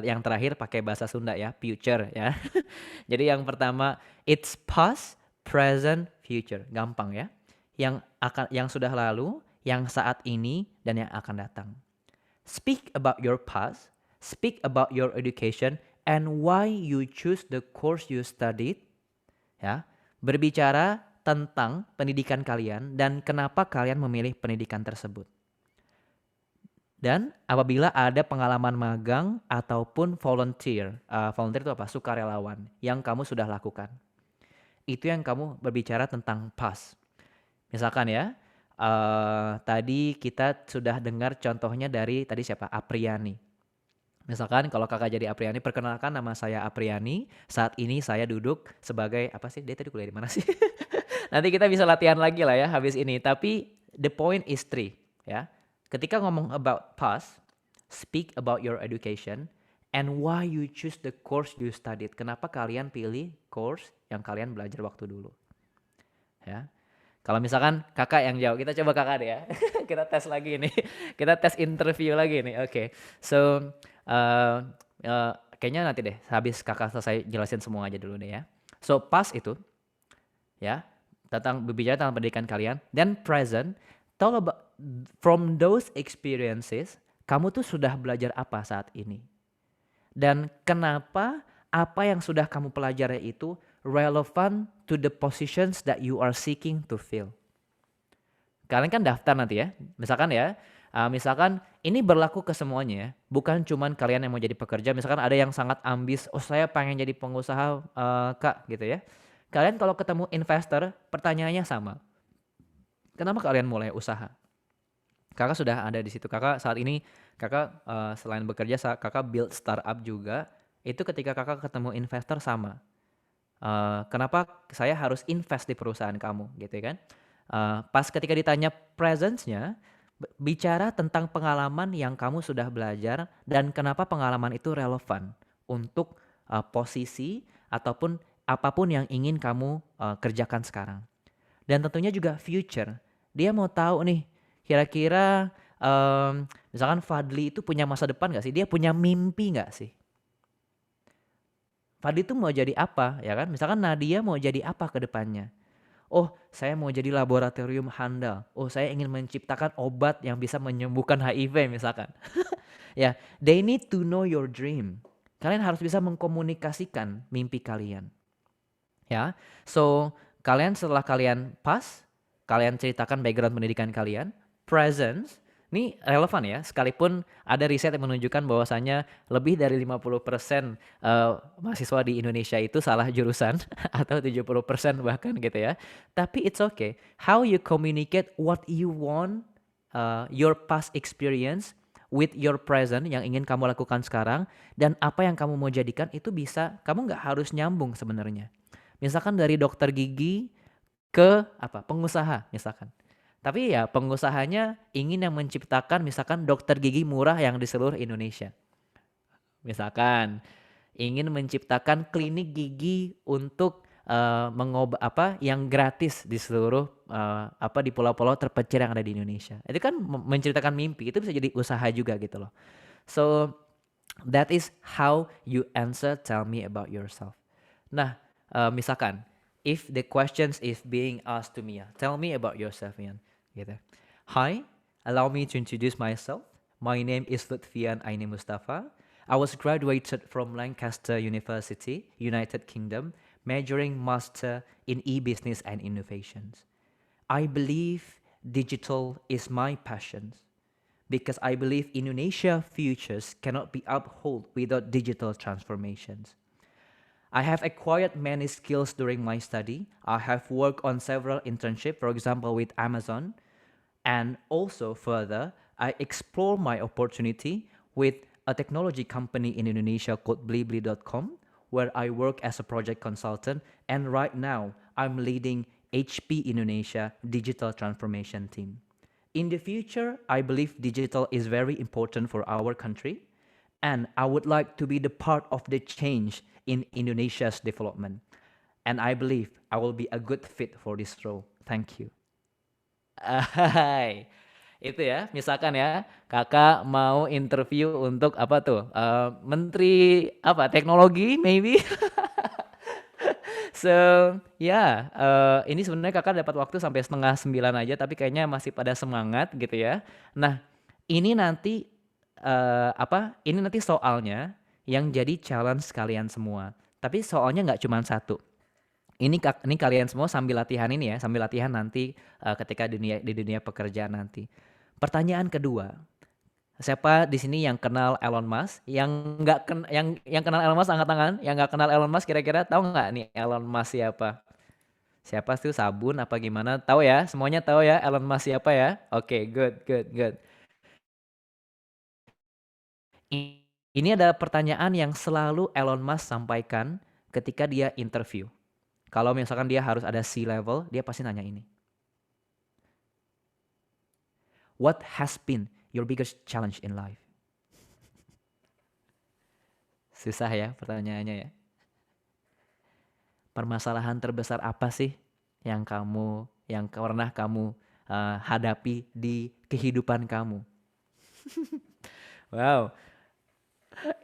yang terakhir pakai bahasa Sunda ya, future ya. Jadi yang pertama it's past, present, future. Gampang ya. Yang sudah lalu, yang saat ini, dan yang akan datang. Speak about your past, speak about your education and why you choose the course you studied. Ya. Berbicara tentang pendidikan kalian dan kenapa kalian memilih pendidikan tersebut. Dan apabila ada pengalaman magang ataupun volunteer, volunteer itu apa? Sukarelawan yang kamu sudah lakukan. Itu yang kamu berbicara tentang past. Misalkan ya, tadi kita sudah dengar contohnya dari tadi siapa? Apriani. Misalkan kalau kakak jadi Apriani, perkenalkan nama saya Apriani. Saat ini saya duduk sebagai apa sih? Dia tadi kuliah di mana sih? Nanti kita bisa latihan lagi lah ya habis ini. Tapi the point is 3 ya. Ketika ngomong about past, speak about your education and why you choose the course you studied. Kenapa kalian pilih course yang kalian belajar waktu dulu. Ya. Kalau misalkan kakak yang jawab, kita coba kakak deh ya. Kita tes lagi nih. Kita tes interview lagi nih. Okay. So, Kayaknya nanti deh habis kakak selesai jelasin semua aja dulu deh ya. So past itu ya berbicara tentang pendidikan kalian, dan present tell about from those experiences kamu tuh sudah belajar apa saat ini, dan kenapa apa yang sudah kamu pelajari itu relevant to the positions that you are seeking to fill. Kalian kan daftar nanti ya, misalkan ini berlaku ke semuanya ya, bukan cuman kalian yang mau jadi pekerja. Misalkan ada yang sangat ambis, oh saya pengen jadi pengusaha kak gitu ya. Kalian kalau ketemu investor, pertanyaannya sama. Kenapa kalian mulai usaha? Kakak sudah ada di situ. Kakak saat ini, selain bekerja, kakak build startup juga. Itu ketika kakak ketemu investor sama. Kenapa saya harus invest di perusahaan kamu gitu kan? Pas ketika ditanya presence-nya, bicara tentang pengalaman yang kamu sudah belajar dan kenapa pengalaman itu relevan untuk posisi ataupun apapun yang ingin kamu kerjakan sekarang. Dan tentunya juga future. Dia mau tahu nih, kira-kira misalkan Fadli itu punya masa depan gak sih? Dia punya mimpi gak sih? Fadli itu mau jadi apa ya kan? Misalkan Nadia mau jadi apa ke depannya? Oh, saya mau jadi laboratorium handal. Oh, saya ingin menciptakan obat yang bisa menyembuhkan HIV misalkan. Ya, they need to know your dream. Kalian harus bisa mengkomunikasikan mimpi kalian. Ya, so kalian setelah kalian pas, kalian ceritakan background pendidikan kalian, presence, ini relevan ya, sekalipun ada riset yang menunjukkan bahwasannya lebih dari 50% mahasiswa di Indonesia itu salah jurusan atau 70% bahkan gitu ya. Tapi it's okay. How you communicate what you want, your past experience with your present yang ingin kamu lakukan sekarang, dan apa yang kamu mau jadikan itu bisa, kamu nggak harus nyambung sebenarnya. Misalkan dari dokter gigi ke pengusaha misalkan. Tapi ya pengusahanya ingin yang menciptakan misalkan dokter gigi murah yang di seluruh Indonesia. Misalkan ingin menciptakan klinik gigi untuk yang gratis di seluruh di pulau-pulau terpencil yang ada di Indonesia. Itu kan menceritakan mimpi, itu bisa jadi usaha juga gitu loh. So that is how you answer tell me about yourself. Nah, misalkan if the questions is being asked to me, tell me about yourself, Ian. Gitu. Hi, allow me to introduce myself. My name is Lutfian Aini Mustafa. I was graduated from Lancaster University, United Kingdom, majoring master in e-business and innovations. I believe digital is my passion because I believe Indonesia futures cannot be upheld without digital transformations. I have acquired many skills during my study. I have worked on several internships, for example, with Amazon. And also further, I explore my opportunity with a technology company in Indonesia called Blibli.com, where I work as a project consultant. And right now, I'm leading HP Indonesia digital transformation team. In the future, I believe digital is very important for our country. And I would like to be the part of the change in Indonesia's development. And I believe I will be a good fit for this role. Thank you. Itu ya, misalkan ya, kakak mau interview untuk menteri teknologi maybe. So ini sebenarnya kakak dapat waktu sampai 8:30 aja, tapi kayaknya masih pada semangat gitu ya. Nah, ini nanti ini nanti soalnya yang jadi challenge kalian semua. Tapi soalnya nggak cuma satu. Ini kalian semua sambil latihan ini ya, sambil latihan nanti ketika di dunia pekerjaan nanti. Pertanyaan kedua, siapa di sini yang kenal Elon Musk? Yang kenal Elon Musk angkat tangan. Yang nggak kenal Elon Musk kira-kira tahu nggak nih Elon Musk siapa? Siapa tuh, sabun apa gimana? Tahu ya? Semuanya tahu ya Elon Musk siapa ya? Oke, good. Ini adalah pertanyaan yang selalu Elon Musk sampaikan ketika dia interview. Kalau misalkan dia harus ada C-level, dia pasti nanya ini. What has been your biggest challenge in life? Susah ya pertanyaannya ya. Permasalahan terbesar apa sih yang pernah kamu hadapi di kehidupan kamu? Wow.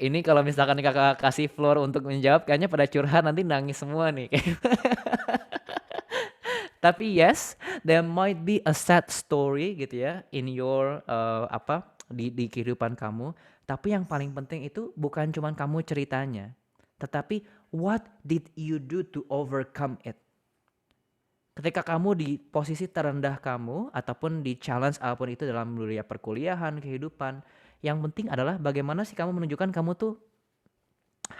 Ini kalau misalkan kakak kasih floor untuk menjawab, kayaknya pada curhat nanti nangis semua nih. Tapi yes, there might be a sad story gitu ya in your di kehidupan kamu. Tapi yang paling penting itu bukan cuman kamu ceritanya, tetapi what did you do to overcome it? Ketika kamu di posisi terendah kamu ataupun di challenge apapun itu dalam dunia perkuliahan, kehidupan, yang penting adalah bagaimana sih kamu menunjukkan kamu tuh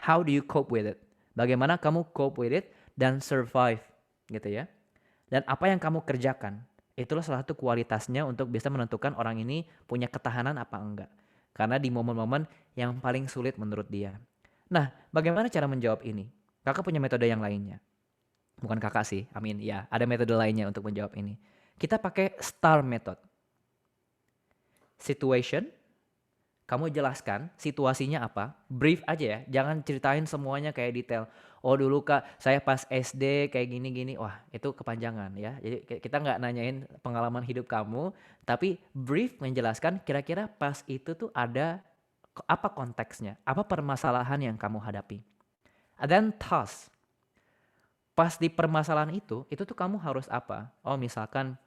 how do you cope with it? Bagaimana kamu cope with it dan survive gitu ya. Dan apa yang kamu kerjakan, itulah salah satu kualitasnya untuk bisa menentukan orang ini punya ketahanan apa enggak. Karena di momen-momen yang paling sulit menurut dia. Nah, bagaimana cara menjawab ini? Kakak punya metode yang lainnya. Bukan kakak sih, amin. Ya, ada metode lainnya untuk menjawab ini. Kita pakai STAR method. Situation, kamu jelaskan situasinya apa, brief aja ya, jangan ceritain semuanya kayak detail. Oh dulu kak, saya pas SD kayak gini-gini, wah itu kepanjangan ya. Jadi kita nggak nanyain pengalaman hidup kamu, tapi brief menjelaskan kira-kira pas itu tuh ada apa konteksnya, apa permasalahan yang kamu hadapi. And then task, pas di permasalahan itu tuh kamu harus apa? Oh misalkan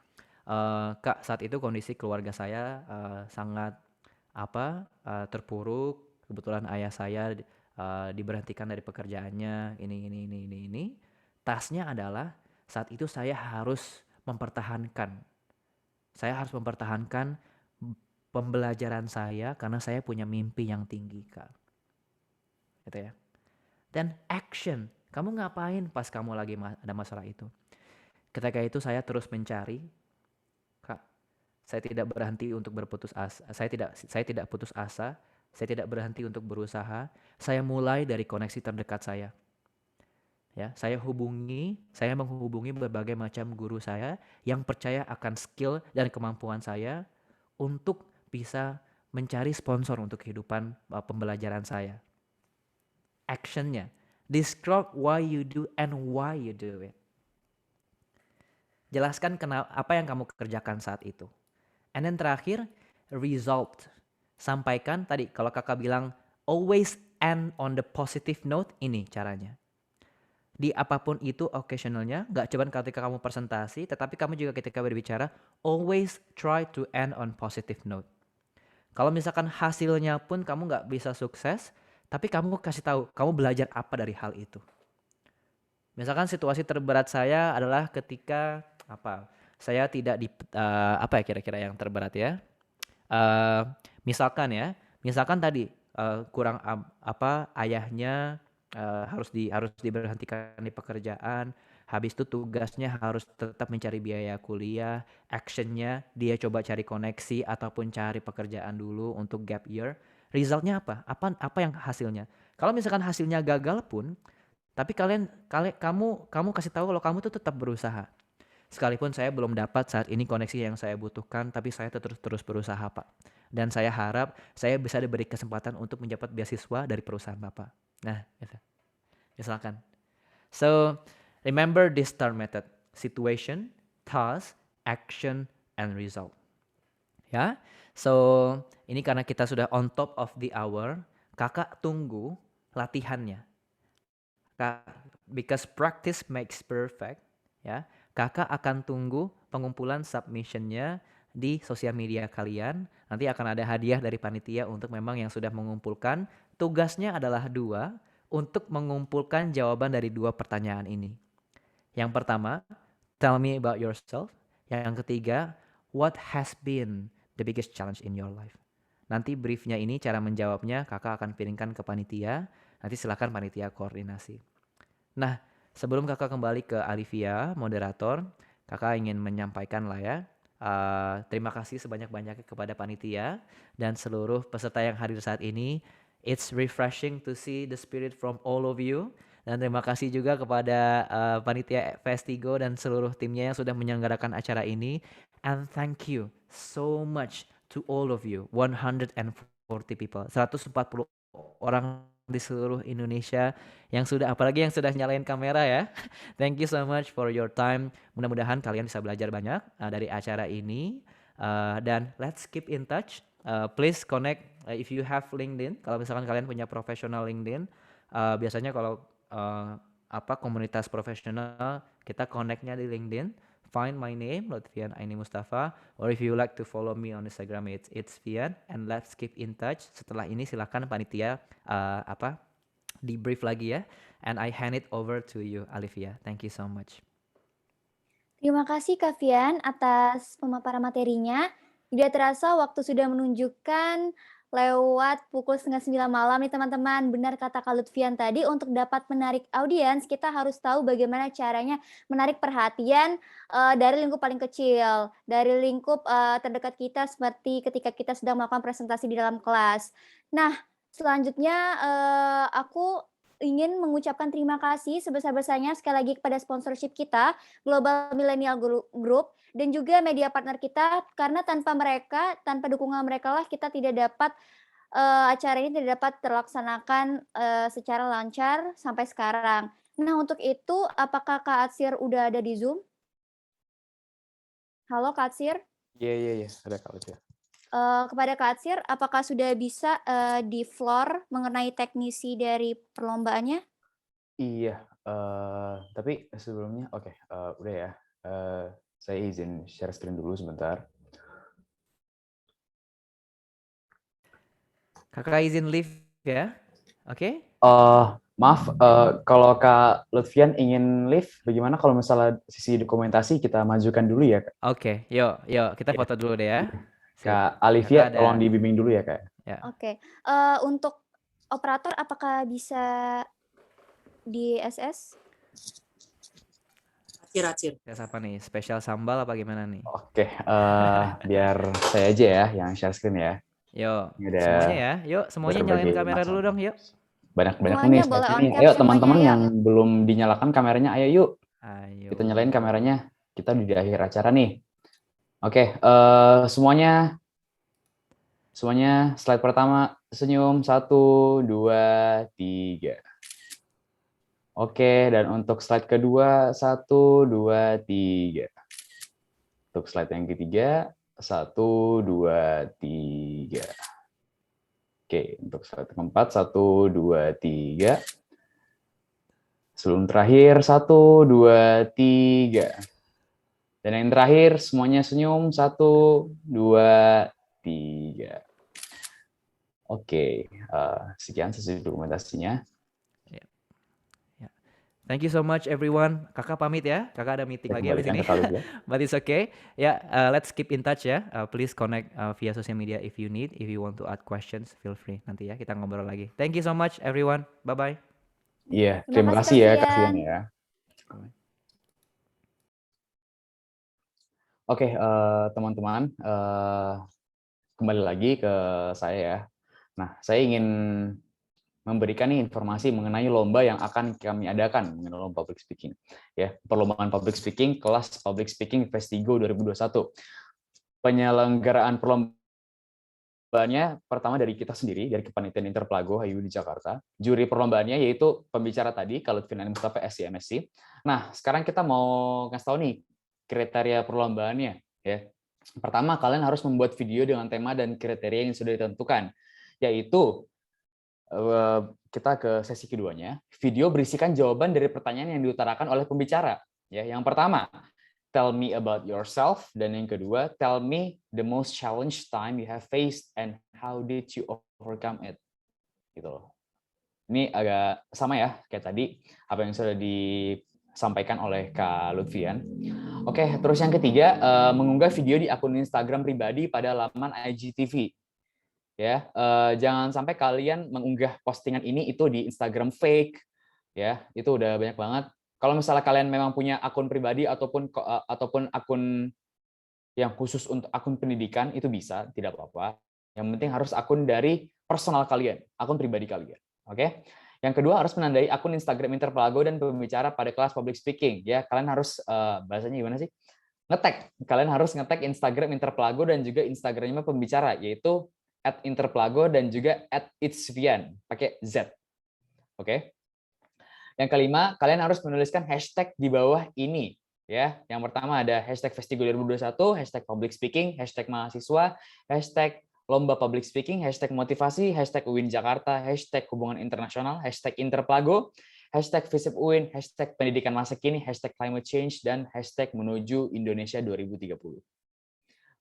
kak saat itu kondisi keluarga saya sangat terpuruk, kebetulan ayah saya diberhentikan dari pekerjaannya, ini. Tasnya adalah saat itu saya harus mempertahankan pembelajaran saya karena saya punya mimpi yang tinggi kak, gitu ya. Dan action, kamu ngapain pas kamu lagi ada masalah itu? Ketika itu saya terus mencari. Saya tidak berhenti untuk berputus asa. Saya tidak putus asa. Saya tidak berhenti untuk berusaha. Saya mulai dari koneksi terdekat saya. Ya, saya menghubungi berbagai macam guru saya yang percaya akan skill dan kemampuan saya untuk bisa mencari sponsor untuk kehidupan pembelajaran saya. Actionnya, describe why you do and why you do it. Jelaskan apa yang kamu kerjakan saat itu. And then terakhir, result. Sampaikan tadi, kalau kakak bilang, always end on the positive note, ini caranya. Di apapun itu occasionalnya, gak cuma ketika kamu presentasi, tetapi kamu juga ketika berbicara, always try to end on positive note. Kalau misalkan hasilnya pun kamu gak bisa sukses, tapi kamu kasih tahu, kamu belajar apa dari hal itu. Misalkan situasi terberat saya adalah ketika, saya tidak apa ya kira-kira yang terberat ya? Misalkan tadi kurang ayahnya harus diberhentikan di pekerjaan, habis itu tugasnya harus tetap mencari biaya kuliah, actionnya dia coba cari koneksi ataupun cari pekerjaan dulu untuk gap year. Resultnya apa? Apa yang hasilnya? Kalau misalkan hasilnya gagal pun, tapi kamu kasih tahu kalau kamu tuh tetap berusaha. Sekalipun saya belum dapat saat ini koneksi yang saya butuhkan, tapi saya terus berusaha Pak. Dan saya harap saya bisa diberi kesempatan untuk mendapat beasiswa dari perusahaan Bapak. Nah, gitu. Misalkan. So, remember this STAR method. Situation, task, action, and result. Ya. So, ini karena kita sudah on top of the hour, kakak tunggu latihannya. Because practice makes perfect, ya. Kakak akan tunggu pengumpulan submission-nya di sosial media kalian. Nanti akan ada hadiah dari panitia untuk memang yang sudah mengumpulkan. Tugasnya adalah 2 untuk mengumpulkan jawaban dari 2 pertanyaan ini. Yang pertama, tell me about yourself. Yang ketiga, what has been the biggest challenge in your life? Nanti briefnya ini, cara menjawabnya kakak akan piringkan ke panitia. Nanti silakan panitia koordinasi. Nah, sebelum kakak kembali ke Alivia, moderator, kakak ingin menyampaikan lah ya. Terima kasih sebanyak-banyaknya kepada panitia dan seluruh peserta yang hadir saat ini. It's refreshing to see the spirit from all of you. Dan terima kasih juga kepada panitia Festigo dan seluruh timnya yang sudah menyelenggarakan acara ini. And thank you so much to all of you, 140 people, 140 orang di seluruh Indonesia yang sudah, apalagi yang sudah nyalain kamera ya. Thank you so much for your time. Mudah-mudahan kalian bisa belajar banyak dari acara ini. Dan let's keep in touch. please connect if you have LinkedIn. Kalau misalkan kalian punya profesional LinkedIn, biasanya kalau komunitas profesional kita connect-nya di LinkedIn. Find my name, Lutfian Aini Mustafa, or if you like to follow me on Instagram, it's Fian, and let's keep in touch. Setelah ini silakan panitia debrief lagi ya, and I hand it over to you, Alivia. Thank you so much. Terima kasih Kak Fian atas pemaparan materinya. Tidak terasa waktu sudah menunjukkan lewat pukul 8:30 malam nih teman-teman. Benar kata Kak Lutfian tadi, untuk dapat menarik audiens, kita harus tahu bagaimana caranya menarik perhatian dari lingkup paling kecil, dari lingkup terdekat kita seperti ketika kita sedang melakukan presentasi di dalam kelas. Nah, selanjutnya aku ingin mengucapkan terima kasih sebesar-besarnya sekali lagi kepada sponsorship kita, Global Millennial Group, dan juga media partner kita, karena tanpa mereka, tanpa dukungan mereka lah kita tidak dapat acara ini tidak dapat terlaksanakan secara lancar sampai sekarang. Nah, untuk itu apakah Kak Atsir udah ada di Zoom? Halo Kak Atsir? Iya, ada Kak Atsir. Kepada Kak Atsir, apakah sudah bisa di floor mengenai teknisi dari perlombaannya? Iya, tapi sebelumnya udah ya. Saya izin share screen dulu sebentar. Kakak izin leave ya, oke? Maaf, kalau Kak Lutfian ingin leave, bagaimana kalau misalnya sisi dokumentasi kita majukan dulu ya, Kak? Oke, yuk kita foto dulu deh ya. Kak Alivia, tolong dibimbing dulu ya, Kak. Ya. Oke, untuk operator apakah bisa di SS? Acir. Apa nih? Spesial sambal apa gimana nih? Oke, biar saya aja ya yang share screen ya. Yuk, semuanya ya. Yuk, semuanya nyalain kamera dulu dong, yuk. Banyak nih ini. Ayo teman-teman yang belum dinyalakan kameranya, ayo yuk. Kita nyalain kameranya. Kita di akhir acara nih. Oke, semuanya slide pertama senyum 1, 2, 3. Oke, dan untuk slide kedua 1, 2, 3. Untuk slide yang ketiga 1, 2, 3. Oke, untuk slide keempat 1, 2, 3. Sebelum terakhir 1, 2, 3. Dan yang terakhir semuanya senyum 1, 2, 3. Oke, sekian sesi dokumentasinya. Thank you so much everyone. Kakak pamit ya. Kakak ada meeting lagi habis ini. But it's okay. Let's keep in touch ya. Please connect via social media if you want to add questions, feel free. Nanti ya kita ngobrol lagi. Thank you so much everyone. Bye bye. Iya, terima kasih ya Kak Fian ya. Oke, teman-teman, kembali lagi ke saya ya. Nah, saya ingin memberikan informasi mengenai lomba yang akan kami adakan mengenai lomba public speaking. Ya, perlombaan public speaking kelas Public Speaking Festigo 2021. Penyelenggaraan perlombaannya pertama dari kita sendiri, dari Kepanitiaan Interplago HIU di Jakarta. Juri perlombaannya yaitu pembicara tadi, Kak Lutfian Aini Mustafa SCMSC. Nah, sekarang kita mau ngasih tahu nih kriteria perlombaannya ya. Pertama, kalian harus membuat video dengan tema dan kriteria yang sudah ditentukan, yaitu kita ke sesi keduanya. Video berisikan jawaban dari pertanyaan yang diutarakan oleh pembicara. Ya, yang pertama, tell me about yourself, dan yang kedua, tell me the most challenge time you have faced and how did you overcome it. Gitu loh. Ini agak sama ya kayak tadi apa yang sudah disampaikan oleh Kak Lutfian. Oke, terus yang ketiga, mengunggah video di akun Instagram pribadi pada laman IGTV. Ya, jangan sampai kalian mengunggah postingan ini itu di Instagram fake, ya, itu udah banyak banget. Kalau misalnya kalian memang punya akun pribadi ataupun akun yang khusus untuk akun pendidikan, itu bisa, tidak apa-apa. Yang penting harus akun dari personal kalian, akun pribadi kalian. Oke? Yang kedua, harus menandai akun Instagram Interplago dan pembicara pada kelas public speaking. Ya, kalian harus bahasanya gimana sih? Nge-tag. Kalian harus nge-tag Instagram Interplago dan juga Instagramnya pembicara, yaitu @interplago dan juga @itsvian pakai Z. Oke. Yang kelima, kalian harus menuliskan hashtag di bawah ini ya. Yang pertama ada hashtag Festigo 2021, hashtag public speaking, hashtag mahasiswa, hashtag lomba public speaking, #motivasi, #UIN Jakarta, #hubungan internasional, #interplago, #visip UIN, #pendidikan masa kini, #climate change, dan #menuju Indonesia 2030.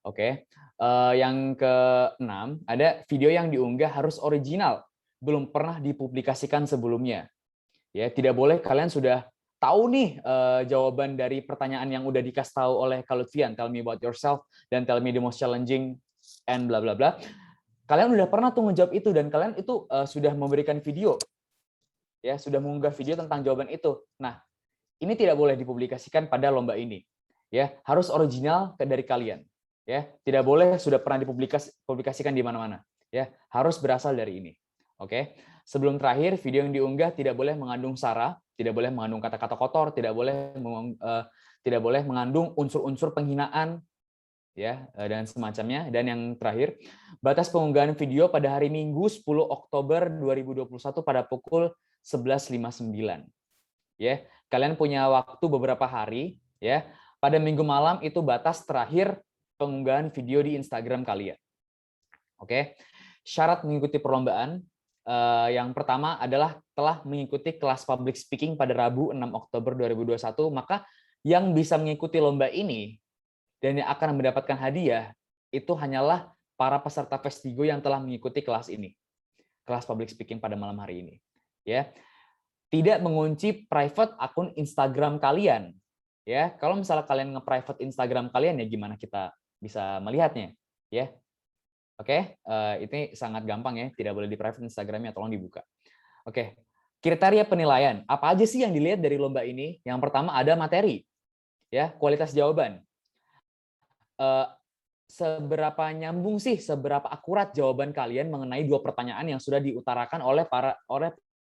Oke, yang keenam, ada video yang diunggah harus original, belum pernah dipublikasikan sebelumnya. Ya, tidak boleh kalian sudah tahu nih jawaban dari pertanyaan yang udah dikasih tahu oleh Kak Lutfian, tell me about yourself, dan tell me the most challenging, and bla bla bla. Kalian udah pernah tuh ngejawab itu, dan kalian itu sudah memberikan video, ya, sudah mengunggah video tentang jawaban itu. Nah, ini tidak boleh dipublikasikan pada lomba ini. Ya, harus original dari kalian. Ya, tidak boleh sudah pernah dipublikasikan di mana-mana. Ya, harus berasal dari ini. Oke. Sebelum terakhir, video yang diunggah tidak boleh mengandung sara, tidak boleh mengandung kata-kata kotor, tidak boleh mengandung unsur-unsur penghinaan, ya, dan semacamnya. Dan yang terakhir, batas pengunggahan video pada hari Minggu 10 Oktober 2021 pada pukul 11.59. Ya, kalian punya waktu beberapa hari, ya. Pada Minggu malam itu batas terakhir pengunggahan video di Instagram kalian. Oke. Syarat mengikuti perlombaan yang pertama adalah telah mengikuti kelas public speaking pada Rabu 6 Oktober 2021, maka yang bisa mengikuti lomba ini dan yang akan mendapatkan hadiah itu hanyalah para peserta Festigo yang telah mengikuti kelas ini. Kelas public speaking pada malam hari ini. Ya. Tidak mengunci private akun Instagram kalian. Ya, kalau misalnya kalian nge-private Instagram kalian, ya gimana kita bisa melihatnya, ya? Oke, ini sangat gampang ya, tidak boleh di-private Instagramnya, tolong dibuka. Oke, kriteria penilaian, apa aja sih yang dilihat dari lomba ini? Yang pertama ada materi, ya, kualitas jawaban. Seberapa nyambung sih, seberapa akurat jawaban kalian mengenai dua pertanyaan yang sudah diutarakan oleh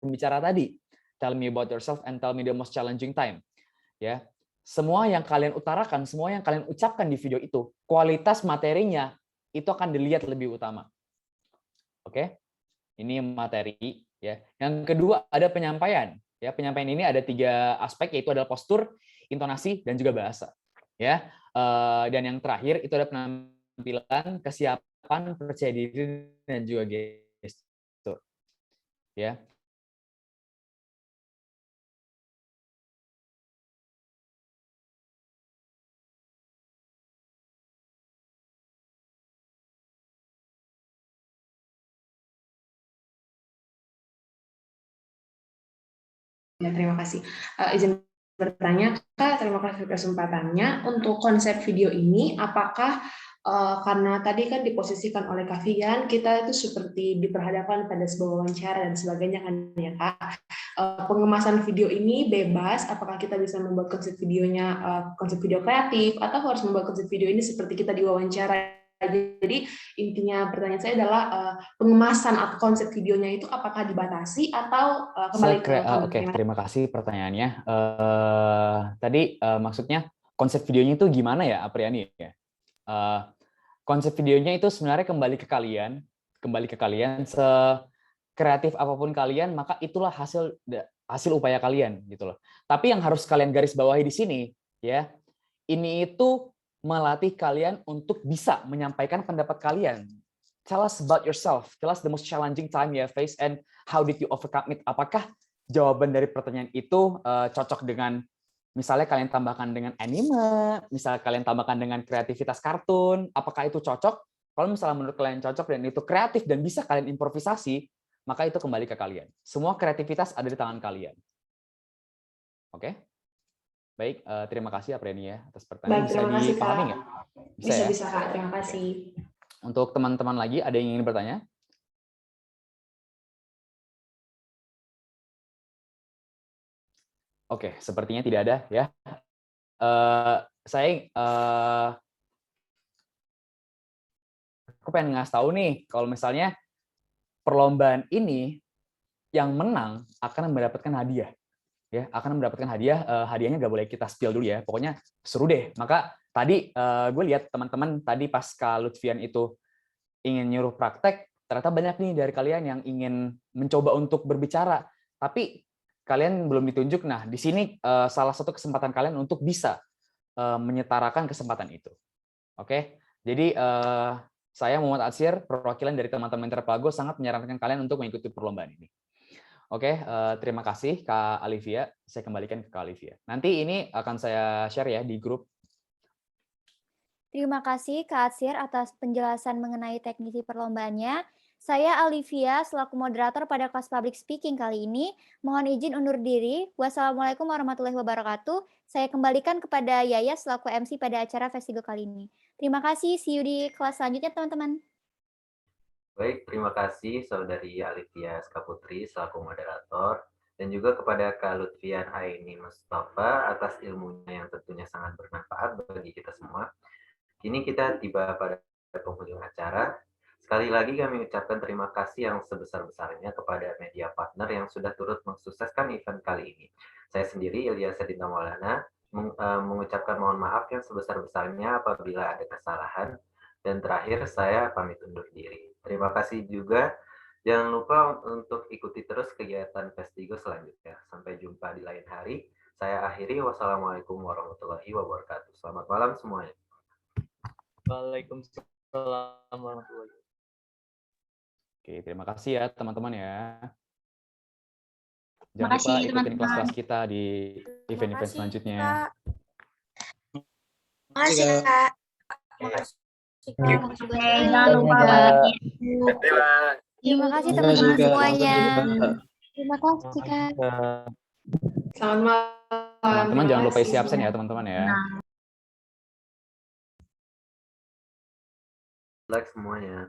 pembicara tadi. Tell me about yourself and tell me the most challenging time. Ya, semua yang kalian utarakan, semua yang kalian ucapkan di video itu, kualitas materinya itu akan dilihat lebih utama. Oke, ini materi. Ya, yang kedua ada penyampaian. Ya, penyampaian ini ada 3 aspek, yaitu adalah postur, intonasi, dan juga bahasa. Ya, dan yang terakhir itu ada penampilan, kesiapan, percaya diri, dan juga gestur. Ya. Ya, terima kasih. Izin bertanya, Kak, terima kasih kesempatannya. Untuk konsep video ini, apakah karena tadi kan diposisikan oleh Kak Fian, kita itu seperti diperhadapkan pada sebuah wawancara dan sebagainya kan ya Kak. Pengemasan video ini bebas, apakah kita bisa membuat konsep videonya konsep video kreatif, atau harus membuat konsep video ini seperti kita diwawancara? Jadi intinya pertanyaan saya adalah pengemasan atau konsep videonya itu apakah dibatasi atau kembali ke Oke, terima kasih pertanyaannya. Tadi maksudnya konsep videonya itu gimana ya, Apriani? Konsep videonya itu sebenarnya kembali ke kalian, sekreatif apapun kalian, maka itulah hasil upaya kalian gitu loh. Tapi yang harus kalian garis bawahi di sini, ya, ini itu melatih kalian untuk bisa menyampaikan pendapat kalian. Tell us about yourself. Tell us the most challenging time you have faced and how did you overcome it. Apakah jawaban dari pertanyaan itu cocok dengan, misalnya kalian tambahkan dengan anime, misalnya kalian tambahkan dengan kreativitas kartun, apakah itu cocok? Kalau misalnya menurut kalian cocok dan itu kreatif dan bisa kalian improvisasi, maka itu kembali ke kalian. Semua kreativitas ada di tangan kalian. Oke? Baik, terima kasih Apriani ya atas pertanyaan. Bisa dipahami nggak? Bisa Kak, terima kasih. Untuk teman-teman lagi, ada yang ingin bertanya? Oke, sepertinya tidak ada ya. Aku pengen ngasih tahu nih, kalau misalnya perlombaan ini yang menang akan mendapatkan hadiah. Ya, akan mendapatkan hadiah. Hadiahnya nggak boleh kita spill dulu ya. Pokoknya seru deh. Maka tadi gue lihat teman-teman tadi pas Kak Lutfian itu ingin nyuruh praktek, ternyata banyak nih dari kalian yang ingin mencoba untuk berbicara, tapi kalian belum ditunjuk. Nah, di sini salah satu kesempatan kalian untuk bisa menyetarakan kesempatan itu. Oke, jadi Saya Muhammad Atsir, perwakilan dari teman-teman Interpelago sangat menyarankan kalian untuk mengikuti perlombaan ini. Oke, terima kasih Kak Alivia. Saya kembalikan ke Kak Alivia. Nanti ini akan saya share ya di grup. Terima kasih Kak Atsir atas penjelasan mengenai teknisi perlombaannya. Saya Alivia selaku moderator pada kelas public speaking kali ini. Mohon izin undur diri. Wassalamualaikum warahmatullahi wabarakatuh. Saya kembalikan kepada Yaya selaku MC pada acara festival kali ini. Terima kasih. See you di kelas selanjutnya teman-teman. Baik, terima kasih Saudari Alivia Skaputri selaku moderator, dan juga kepada Kak Lutfian Aini Mustafa atas ilmunya yang tentunya sangat bermanfaat bagi kita semua. Kini kita tiba pada penghujung acara. Sekali lagi kami ucapkan terima kasih yang sebesar-besarnya kepada media partner yang sudah turut mensukseskan event kali ini. Saya sendiri, Ilyas Adinda Maulana, mengucapkan mohon maaf yang sebesar-besarnya apabila ada kesalahan. Dan terakhir, saya pamit undur diri. Terima kasih juga. Jangan lupa untuk ikuti terus kegiatan Festigo selanjutnya. Sampai jumpa di lain hari. Saya akhiri. Wassalamualaikum warahmatullahi wabarakatuh. Selamat malam semuanya. Waalaikumsalam warahmatullahi wabarakatuh. Oke, terima kasih ya teman-teman ya. Terima Jangan lupa kasih, ikutin teman-teman. kelas-kelas kita di event-event selanjutnya. Terima kasih, Kak. Oke, jangan lupa bahagia. Terima kasih teman-teman semuanya. Terima kasih Kak. Selamat malam. Teman-teman Terima jangan lupa kasih isi absen ya semuanya. teman-teman ya. Like semuanya.